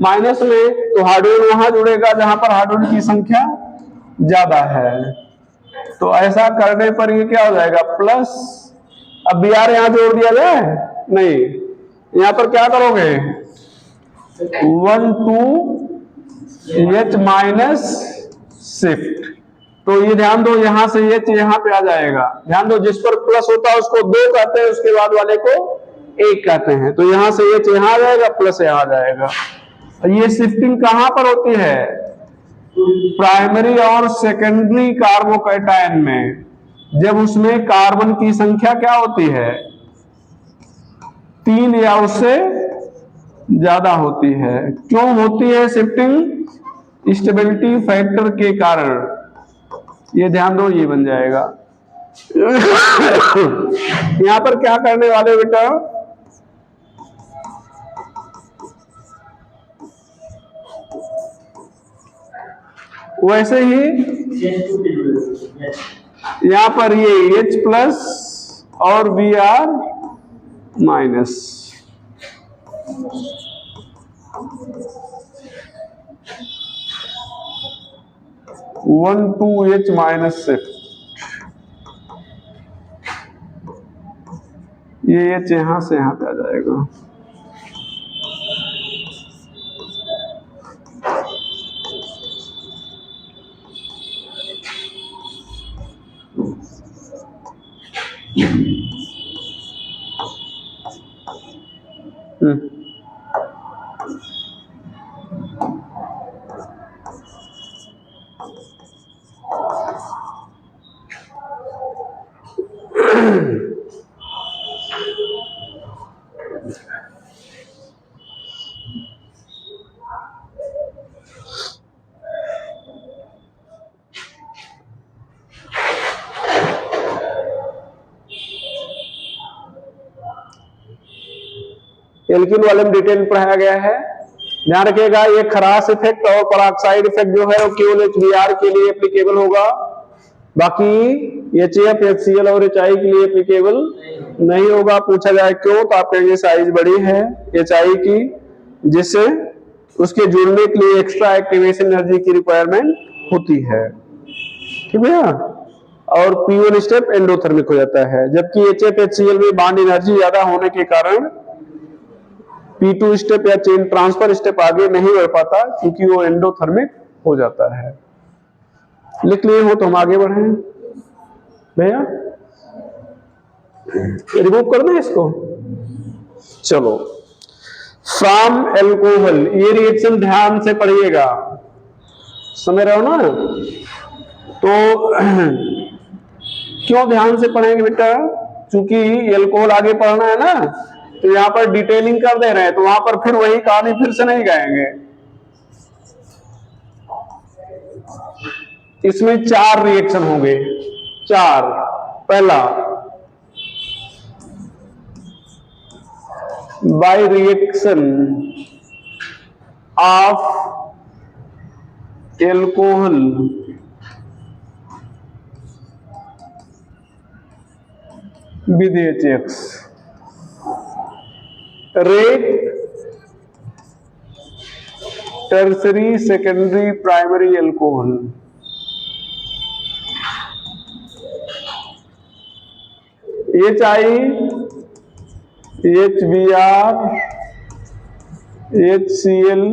माइनस में, तो हाइड्रोजन वहां जुड़ेगा जहां पर हाइड्रोजन की संख्या ज्यादा है। तो ऐसा करने पर ये क्या हो जाएगा, प्लस। अब Br यहां जोड़ दिया जाए नहीं, यहां पर क्या करोगे, 1 2 H- शिफ्ट। तो ये ध्यान दो, यहां से H यहां पे आ जाएगा, ध्यान दो, जिस पर प्लस होता है उसको 2 कहते हैं, उसके बाद वाले को 1 कहते हैं। तो यहां से H यहां आ जाएगा, प्लस यहां आ जाएगा। ये शिफ्टिंग कहां पर होती है, प्राइमरी और सेकेंडरी कार्बोकैटायन में, जब उसमें कार्बन की संख्या क्या होती है, 3 या उससे ज्यादा होती है। क्यों होती है शिफ्टिंग, स्टेबिलिटी फैक्टर के कारण ये ध्यान दो, ये बन जाएगा। यहां पर क्या करने वाले बेटा, वैसे ही यहां पर ये H प्लस और Br minus, one two H minus shift, ये H यहां से यहां पे आ जाएगा। एल्कीन वाले में डिटेल पढ़ाया गया है। ध्यान रखिएगा, ये खरास इफेक्ट और पेरोक्साइड इफेक्ट जो है वो केवल HBr के लिए एप्लीकेबल होगा, बाकी HF, HCl और HI के लिए एप्लीकेबल नहीं होगा। पूछा जाए क्यों, तो आप कहेंगे साइज बड़ी है HI की, जिससे उसके जुड़ने के लिए एक्स्ट्रा एक्टिवेशन एनर्जी की रिक्वायरमेंट होती है, ठीक है। और P1 स्टेप एंडोथर्मिक हो जाता है, जबकि HF, HCl में बॉन्ड एनर्जी ज्यादा होने के कारण P2 स्टेप या चेन ट्रांसफर स्टेप आगे नहीं बढ़ पाता, क्योंकि वो एंडोथर्मिक हो जाता है। लिख लिए हो तो हम आगे बढ़े भैया, रिमूव करना है इसको। चलो, फ्रॉम एल्कोहल, ये रिएक्शन ध्यान से पढ़िएगा, समझ रहे हो ना। तो क्यों ध्यान से पढ़ेंगे बेटा, क्योंकि एल्कोहल आगे पढ़ना है ना, तो यहां पर डिटेलिंग कर दे रहे हैं, तो वहां पर फिर वही कहानी फिर से नहीं गाएंगे। इसमें 4 रिएक्शन होंगे, 4। पहला, by reaction of alcohol with HX, rate tertiary, secondary, primary alcohol. HI, HBr, HCl,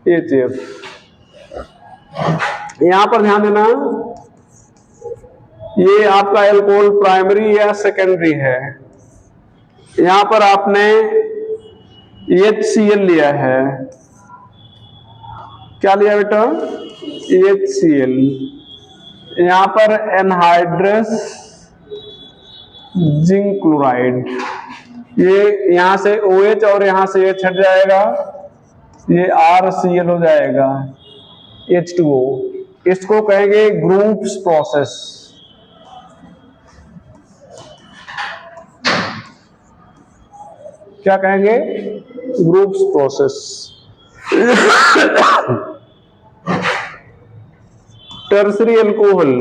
HF। यहां पर ध्यान देना, ये आपका एल्कोहल प्राइमरी या सेकेंडरी है। यहां पर आपने HCl लिया है, क्या लिया बेटा, HCl। यहां पर एनहाइड्रस जिंक क्लोराइड, ये यहां से OH और यहां से H हट जाएगा, ये RCl हो जाएगा, H2O। इसको कहेंगे ग्रुप्स प्रोसेस। क्या कहेंगे, groups process. Tertiary alcohol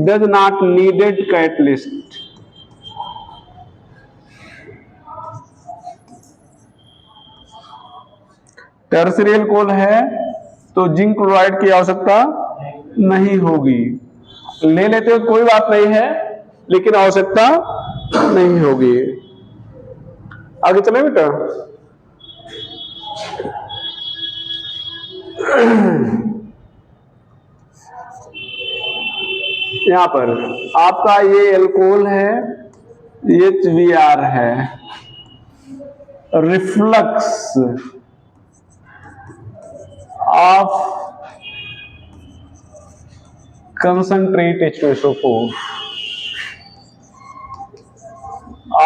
does not needed catalyst, tertiary alcohol है तो जिंक क्लोराइड की आवश्यकता नहीं होगी। ले लेते हो कोई बात नहीं है, लेकिन आवश्यकता नहीं होगी। आगे चले बेटा, यहां पर आपका ये एल्कोहल है, HBr है, reflux of concentrate H2SO4,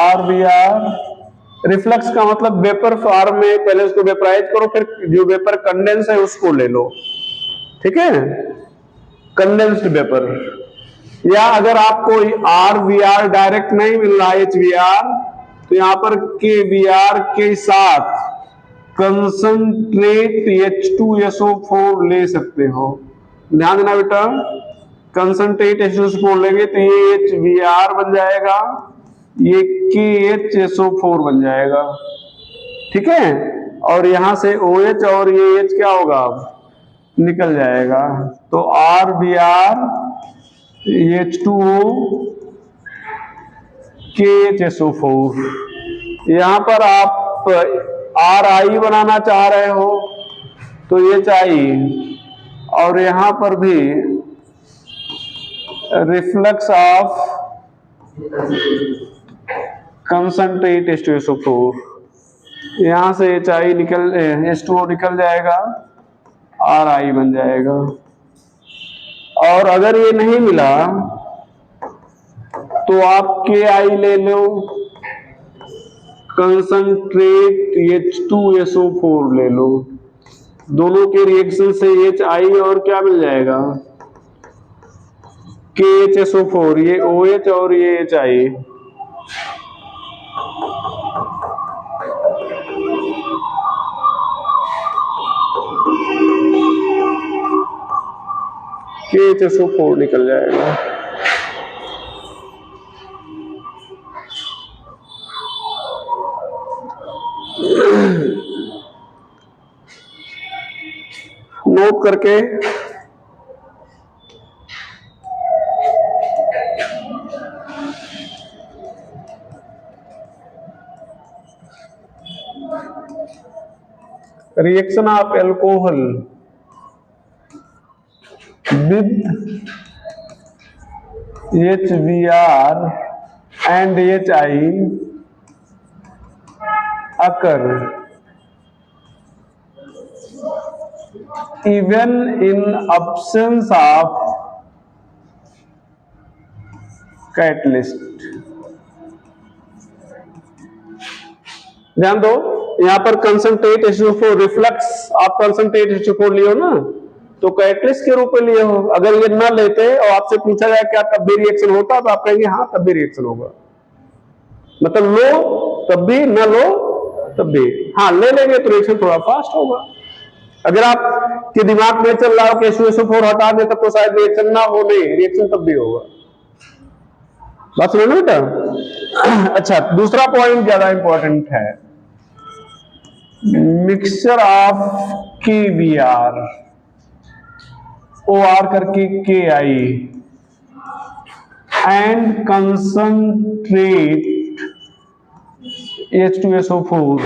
RBr reflux का मतलब वेपर फॉर्म में पहले उसको वेपराइज करो, फिर जो वेपर कंडेंस है उसको ले लो, ठीक है, कंडेंस्ड वेपर। या अगर आपको आर वी आर डायरेक्ट नहीं मिल रहा है, एच वी आर, तो यहां पर के वी आर के साथ कंसंट्रेट H2SO4 ले सकते हो। ध्यान देना बेटा, कंसंट्रेट H2SO4 लेंगे तो ये HVR बन जाएगा, ये KHSO4 बन जाएगा, ठीक है, और यहां से OH और ये H क्या होगा, निकल जाएगा। तो RBr H2O KHSO4। यहां पर आप RI बनाना चाह रहे हो तो HI, और यहां पर भी रिफ्लक्स ऑफ कंसंट्रेट H2SO4, यहां से HI निकल H2O निकल जाएगा, RI बन जाएगा। और अगर ये नहीं मिला तो आप KI ले लो, कंसंट्रेट H2SO4 ले लो, दोनों के रिएक्शन से HI और क्या मिल जाएगा, KHSO4, ये OH और ये HI। KHSO4 निकल जाएगा। नोट करके reaction of alcohol with HBr and HI occur even in absence of catalyst। ध्यान दो, यहां पर कंसंट्रेट H2O4, रिफ्लक्स आप कंसंट्रेट H2O4 लियो ना, तो कैटलिस्ट के रूप में लिए हो। अगर ये न लेते और आपसे पूछा जाए क्या तब भी रिएक्शन होता, तो आप कहेंगे हाँ तब भी रिएक्शन होगा, मतलब लो तब भी, न लो तब भी। हाँ ले लेंगे तो रिएक्शन थोड़ा फास्ट होगा। अगर आप के दिमाग में चल रहा हो कि H2SO4 हटा दे तब तो शायद रिएक्शन ना हो, नहीं, रिएक्शन तब भी होगा। बात सुनो ना बेटा। अच्छा, दूसरा पॉइंट ज्यादा इंपॉर्टेंट है, मिक्सचर ऑफ KBr, OR करके KI and concentrate H2SO4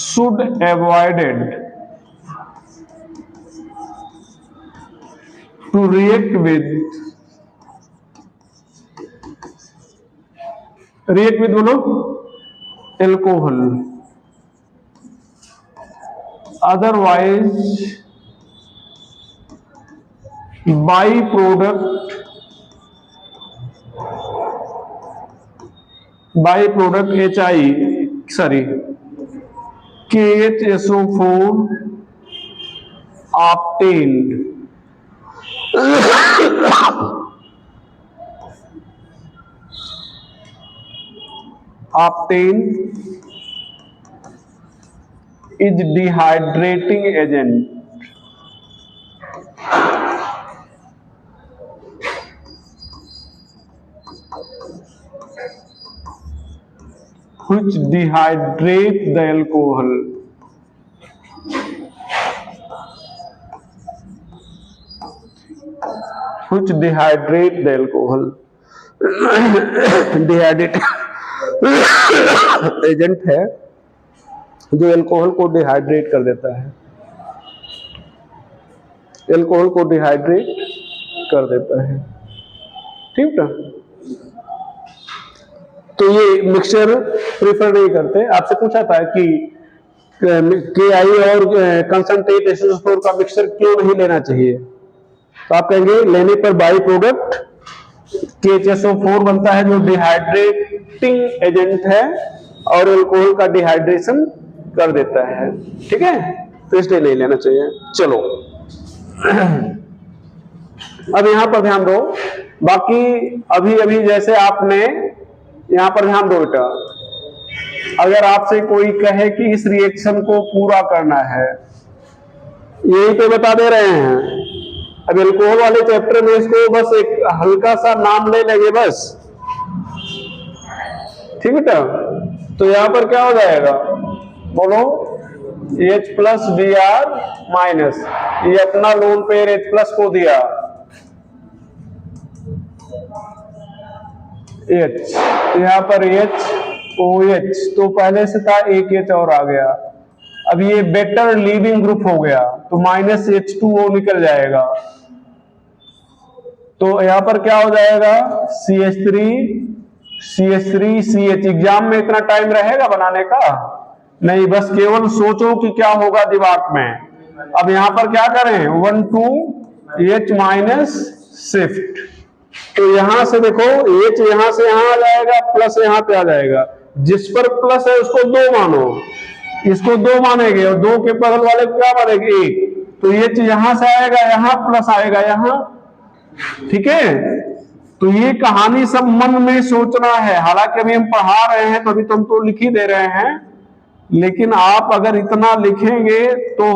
should avoided to react बोलो alcohol, otherwise byproduct KHSO4 obtained is dehydrating agent which dehydrate the alcohol, dehydrate agent है जो एल्कोहल को डिहाइड्रेट कर देता है, एल्कोहल को डिहाइड्रेट कर देता है, ठीक ना। तो ये मिक्सचर प्रेफर नहीं करते। आपसे पूछा था कि KI और कंसंट्रेट H2SO4 का मिक्सचर क्यों नहीं लेना चाहिए, तो आप कहेंगे लेने पर बाई प्रोडक्ट KHSO4 बनता है जो डिहाइड्रेट रिएक्टिंग एजेंट है और अल्कोहल का डिहाइड्रेशन कर देता है। ठीक है, तो इसलिए नहीं लेना चाहिए। चलो अब यहां पर ध्यान दो, बाकी अभी अभी जैसे आपने यहां पर ध्यान दो बेटा, अगर आपसे कोई कहे कि इस रिएक्शन को पूरा करना है, यही तो बता दे रहे हैं। अब अल्कोहल वाले चैप्टर में इसको बस एक हल्का सा नाम ले लेंगे बस, ठीक है बेटा। तो यहां पर क्या हो जाएगा, बोलो, H plus B R minus, ये अपना लोन पेयर H प्लस को दिया H, यहां पर H OH, तो पहले से था एक H और आ गया। अब ये बेटर लीविंग ग्रुप हो गया, तो माइनस H2O निकल जाएगा। तो यहां पर क्या हो जाएगा, CH3CH। एग्जाम में इतना टाइम रहेगा बनाने का नहीं, बस केवल सोचो कि क्या होगा दिमाग में। अब यहां पर क्या करें, 1 2 H माइनस शिफ्ट, तो यहां से देखो H यहां से यहां आ जाएगा, प्लस यहां पे आ जाएगा। जिस पर प्लस है उसको 2 मानो, इसको 2 मानेंगे और 2 के बगल वाले को क्या मानेंगे 1, तो H यहां से आएगा, यहां प्लस आएगा यहां। ठीक है, तो ये कहानी सब मन में सोचना है। हालांकि अभी हम पढ़ा रहे हैं तो अभी तुम तो लिख ही दे रहे हैं, लेकिन आप अगर इतना लिखेंगे तो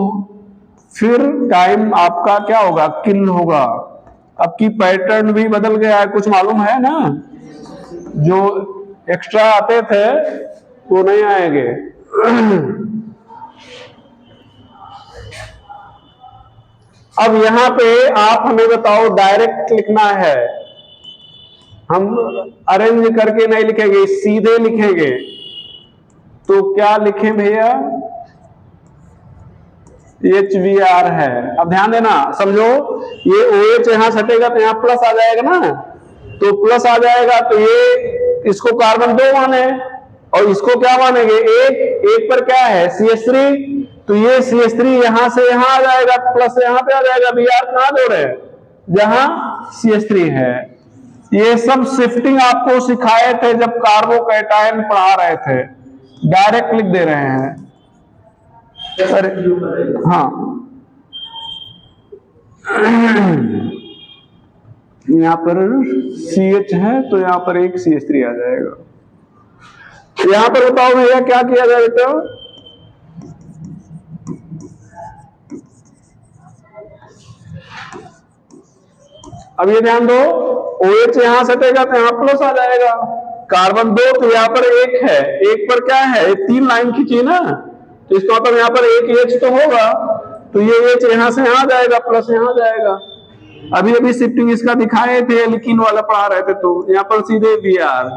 फिर टाइम आपका क्या होगा, किल होगा। अब की पैटर्न भी बदल गया है, कुछ मालूम है ना, जो एक्स्ट्रा आते थे वो नहीं आएंगे। अब यहां पे आप हमें बताओ, डायरेक्ट लिखना है, हम अरेंज करके नहीं लिखेंगे, सीधे लिखेंगे। तो क्या लिखें भैया, HBr है। अब ध्यान देना, समझो, ये OH यहां सटेगा तो यहां प्लस आ जाएगा ना, तो प्लस आ जाएगा, तो ये इसको कार्बन 2 माने और इसको क्या मानेंगे 1, 1 पर क्या है CH3, तो ये CH3 यहां से यहां आ जाएगा, प्लस यहां पे आ जाएगा। Br कहां जोड़े, जहां CH3 है। ये सब शिफ्टिंग आपको सिखाए थे जब कार्बोकैटायन पढ़ा रहे थे, डायरेक्ट लिख दे रहे हैं। अरे हाँ, यहां पर CH है तो यहां पर एक CH3 आ जाएगा। यहां पर बताओ भैया क्या किया जाए बेटा, अब ये ध्यान दो, OH यहां सटेगा तो यहां प्लस आ जाएगा, कार्बन 2 तो यहां पर 1 है, 1 पर क्या है 3 लाइन खींची ना, तो इसका मतलब यहां पर 1 H तो होगा, तो ये H यहां से यहां जाएगा, प्लस यहां जाएगा। अभी अभी शिफ्टिंग इसका दिखाए थे, एल्कीन वाला पढ़ा रहे थे, तो यहां पर सीधे Br।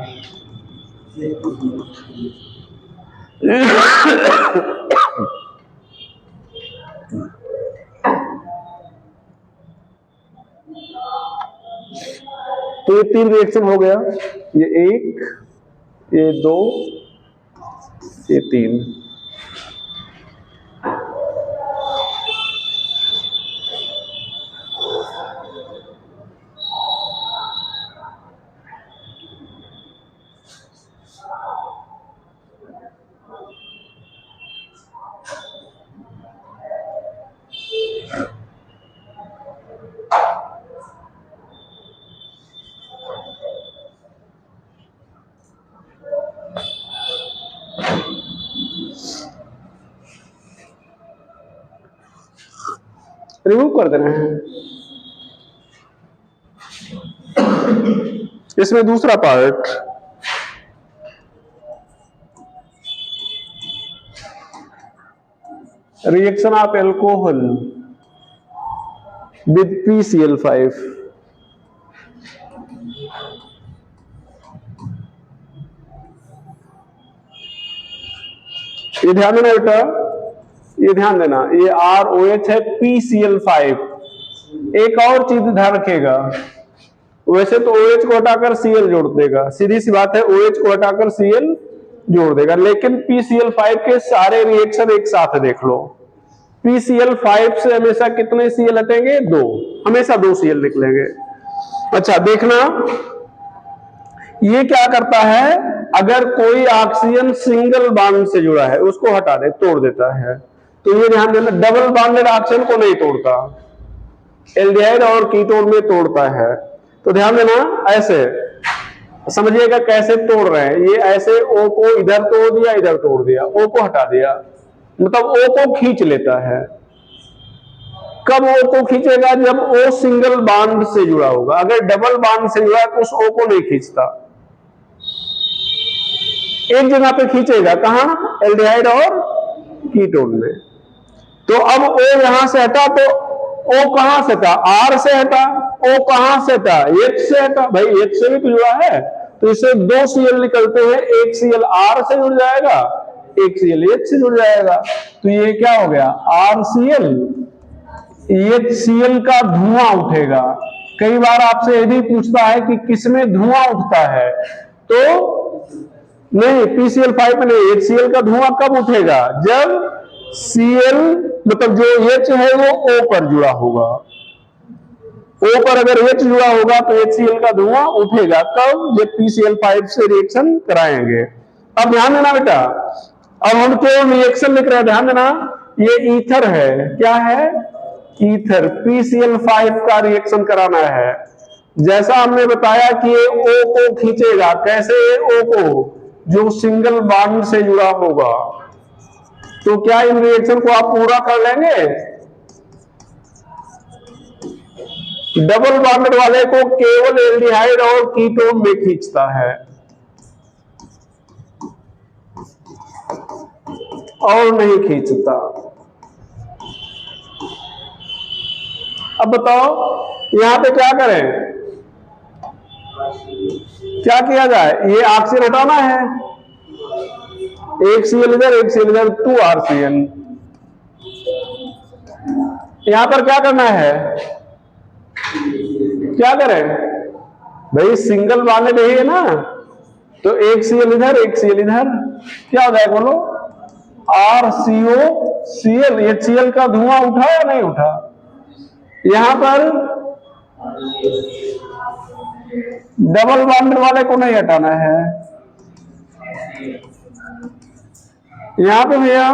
तो ये 3 रिएक्शन हो गया, ये 1, ये 2, ये 3। रिमूव कर देना है। इसमें दूसरा part, reaction of alcohol with PCl5। ये ध्यान देना बेटा, ये ध्यान देना, ये ROH है, PCl5। एक और चीज ध्यान रखिएगा, वैसे तो OH को हटाकर Cl जोड़ देगा, सीधी सी बात है, OH को हटाकर Cl जोड़ देगा, लेकिन PCl5 के सारे रिएक्शन एक साथ देख लो। PCl5 से हमेशा कितने Cl हटेंगे, 2, हमेशा 2 Cl निकलेंगे। अच्छा देखना, ये क्या करता है, अगर कोई ऑक्सीजन सिंगल बॉन्ड से जुड़ा है उसको हटा दे, तोड़ देता है। तो ये ध्यान देना, डबल बॉन्डेड ऑक्सीजन को नहीं तोड़ता, एल्डिहाइड और कीटोन में तोड़ता है। तो ध्यान देना, ऐसे समझिएगा कैसे तोड़ रहे हैं। ये ऐसे ओ को इधर तोड़ दिया, इधर तोड़ दिया, ओ को हटा दिया, मतलब ओ को खींच लेता है। कब ओ को खींचेगा, जब ओ सिंगल बॉन्ड से जुड़ा होगा। अगर डबल बॉन्ड से जुड़ा है तो उस ओ को नहीं खींचता, एक जगह पे खींचेगा, कहां, एल्डिहाइड और कीटोन में। तो अब ओ यहां से हटा, तो ओ कहां से हटा, आर से हटा, ओ कहां से हटा, एच से हटा, भाई एच से भी तो जुड़ा है, तो इससे 2 सीएल निकलते हैं, एक सीएल आर से जुड़ जाएगा, एक सीएल एच से जुड़ जाएगा। तो ये क्या हो गया, आर सीएल एच सीएल का धुआं उठेगा। कई बार आपसे यदि पूछता है कि किसमें धुआं उठता है, तो नहीं, PCl5 में नहीं, HCl का धुआं कब उठेगा, जब Cl मतलब जो H है वो O पर जुड़ा होगा। O पर अगर H जुड़ा होगा तो HCl का धुआं उठेगा, तब जब PCl5 से रिएक्शन कराएंगे। अब ध्यान देना बेटा, अब हम केवल रिएक्शन लिख रहे हैं, ध्यान देना, ये ईथर है, क्या है, ईथर, PCl5 का रिएक्शन कराना है। जैसा हमने बताया कि ये O को खींचेगा, कैसे O को, जो सिंगल बॉन्ड से जुड़ा होगा। तो क्या इन रिएक्शन को आप पूरा कर लेंगे, डबल बॉन्डेड वाले को केवल एल्डिहाइड और कीटोन में खींचता है और नहीं खींचता। अब बताओ यहां पे क्या करें, क्या किया जाए, ये ऑक्सीजन हटाना है, एक सीएल इधर, एक सीएल इधर, 2 RCl। यहां पर क्या करना है, क्या करें भाई, सिंगल बॉन्डेड ही है ना, तो एक सीएल इधर, एक सीएल इधर, क्या हो जाए बोलो, RCOCl। HCl का धुआं उठा या नहीं उठा, यहां पर डबल बॉन्डेड वाले को नहीं हटाना है, यहां पे भैया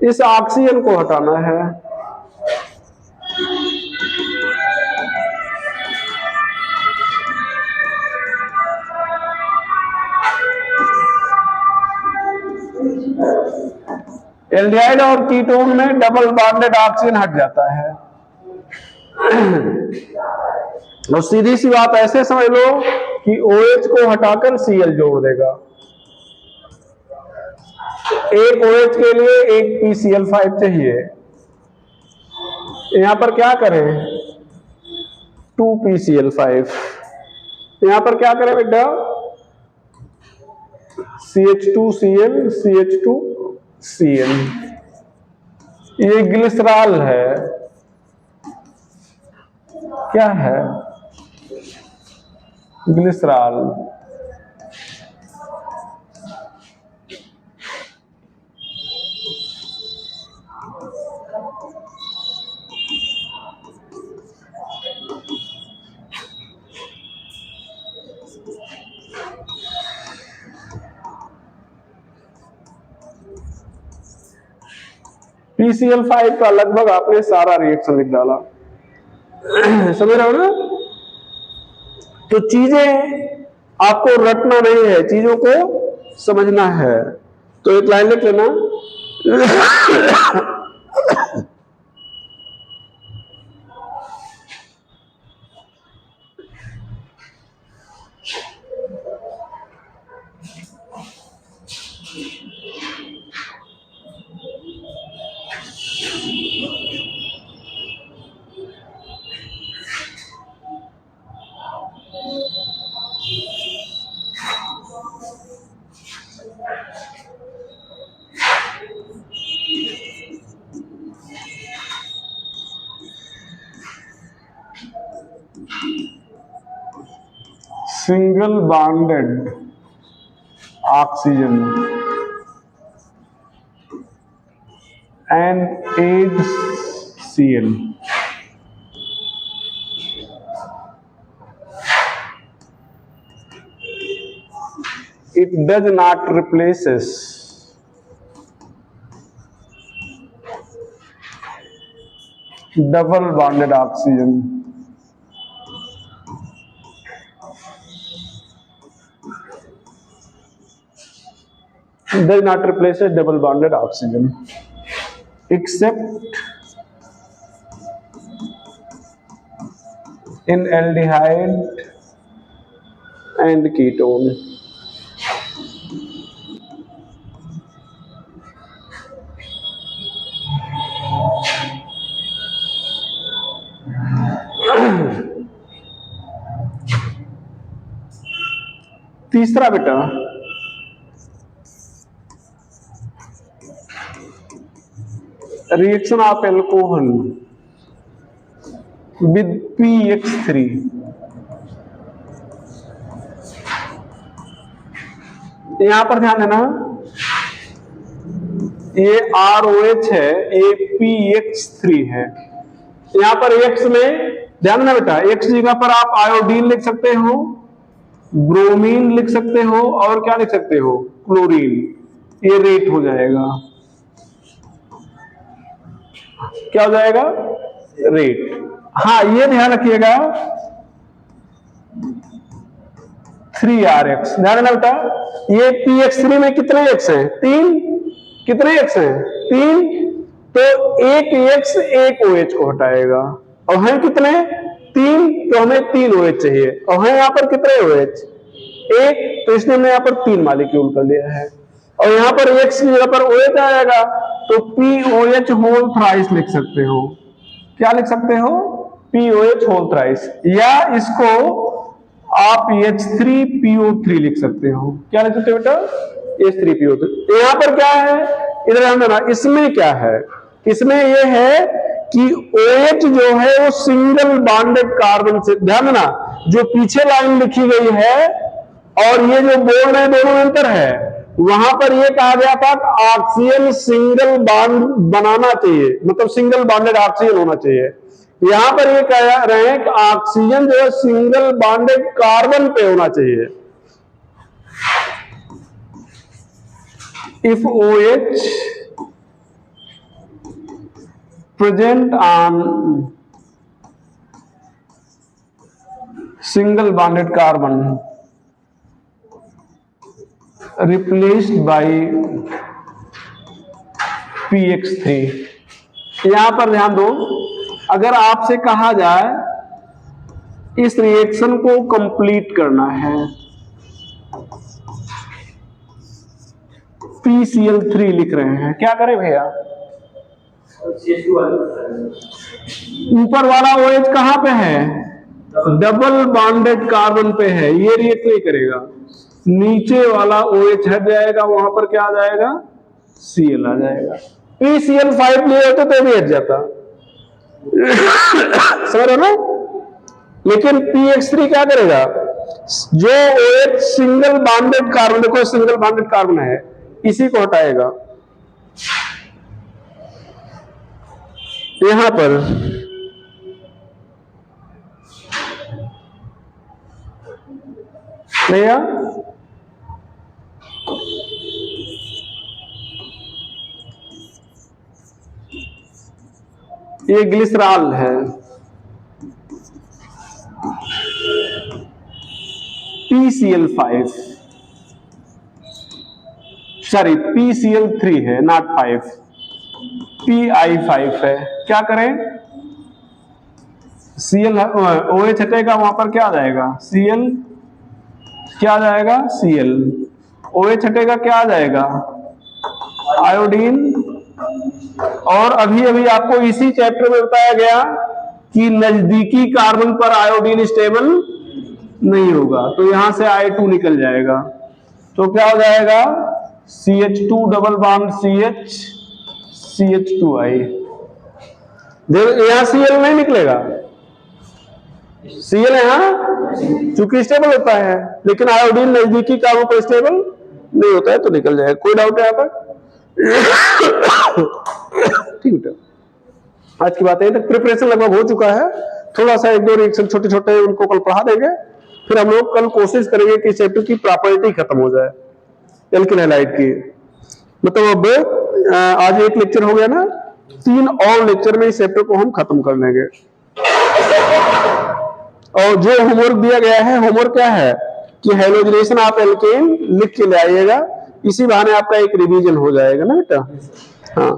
इस ऑक्सीजन को हटाना है। एल्डिहाइड और कीटोन में डबल बॉन्डेड ऑक्सीजन हट जाता है। और सीधी सी बात ऐसे समझ लो कि OH को हटाकर Cl जोड़ देगा, एक OH के लिए एक PCl5 चाहिए। यहां पर क्या करें, 2 PCl5, यहां पर क्या करें बेटा, CH2Cl CH2Cl, ये ग्लिसरॉल है, क्या है, ग्लिसरॉल। PCl5 का लगभग आपने सारा रिएक्शन लिख डाला, समझ रहे हो ना। तो चीजें आपको रटना नहीं है, चीजों को समझना है। तो एक लाइन लिख लेना, single bonded oxygen and HCl, does not replaces double bonded oxygen does not replaces double bonded oxygen except in aldehyde and ketone. तीसरा बेटा reaction of alcohol with PX3। यहां पर ध्यान देना, ये ROH है, ये PX3 है। यहां पर X में ध्यान देना बेटा, X जगह पर आप आयोडीन लिख सकते हो, ब्रोमीन लिख सकते हो, और क्या लिख सकते हो, क्लोरीन। ये रेट हो जाएगा, क्या हो जाएगा, रेट। हाँ ये ध्यान रखिएगा 3RX, ध्यान देना बेटा, ये PX3 में कितने X हैं, 3। कितने X हैं, 3। तो एक X एक OH को हटाएगा, और हैं कितने, 3। तो हमें 3 OH चाहिए, और हैं यहां पर कितने OH, 1। तो इसने हमने यहां पर 3 मॉलिक्यूल कर लिया है, और यहां पर X की जगह पर OH आएगा, तो POH होल थ्राइस लिख सकते हो। क्या लिख सकते हो, POH होल थ्राइस, या इसको आप H3PO3 लिख सकते हो। क्या लिख सकते हो बेटा, H3PO3। यहां पर क्या है, इधर ध्यान देना, इसमें क्या है, इसमें यह है कि OH जो है वो सिंगल बॉन्डेड कार्बन से, ध्यान देना जो पीछे लाइन लिखी गई है और ये जो बोल रहे हैं दोनों में अंतर है। वहां पर ये कहा गया था कि ऑक्सीजन सिंगल बॉन्ड बनाना चाहिए, मतलब सिंगल बॉन्डेड ऑक्सीजन होना चाहिए। यहां पर ये कह रहे हैं कि ऑक्सीजन जो है सिंगल बॉन्डेड कार्बन पे होना चाहिए। If OH present on single bonded carbon replaced by PX3। यहां पर ध्यान दो, अगर आपसे कहा जाए इस रिएक्शन को कंप्लीट करना है, PCl3 लिख रहे हैं, क्या करें भैया, ऊपर वाला OH कहां पे है, डबल बॉन्डेड कार्बन पे है, ये रिएक्ट नहीं करेगा। नीचे वाला OH हट जाएगा, वहां पर क्या आ जाएगा, Cl आ जाएगा। PCl5 लिए होते तो भी हट जाता, समझ रहे ना। लेकिन PX3 क्या करेगा, जो OH सिंगल बॉन्डेड कार्बन, देखो सिंगल बॉन्डेड कार्बन है, इसी को हटाएगा। यहां पर भैया ये ग्लिसरॉल है, PCl5, सॉरी PCl3 है, नॉट 5, PI5 है। क्या करें, Cl OH हटेगा, वहां पर क्या आ जाएगा, Cl, क्या आ जाएगा, Cl। OH हटेगा, क्या आ जाएगा, आयोडीन। और अभी अभी आपको इसी चैप्टर में बताया गया कि नजदीकी कार्बन पर आयोडीन स्टेबल नहीं होगा, तो यहां से I2 निकल जाएगा, तो क्या हो जाएगा, CH2 double bond CH, CH2I। यहां Cl नहीं निकलेगा, Cl यहां चूंकि स्टेबल होता है, लेकिन आयोडीन नजदीकी कार्बन पर स्टेबल नहीं होता है, तो निकल जाएगा। कोई डाउट है यहां पर, ठीक है। आज की बात है, तक प्रिपरेशन लगभग हो चुका है, थोड़ा सा 1-2 रिएक्शन छोटे छोटे उनको कल पढ़ा देंगे, फिर हम लोग कल कोशिश करेंगे कि चैप्टर की प्रॉपर्टी खत्म हो जाए। एल्किल हैलाइड की। मतलब अब आज एक लेक्चर हो गया ना, 3 और लेक्चर में इस चैप्टर को हम खत्म कर लेंगे। और जो होमवर्क दिया गया है, होमवर्क क्या है कि हैलोजनेशन ऑफ एल्केन लिख के ले आइएगा, इसी बहाने आपका एक रिवीजन हो जाएगा ना बेटा। हाँ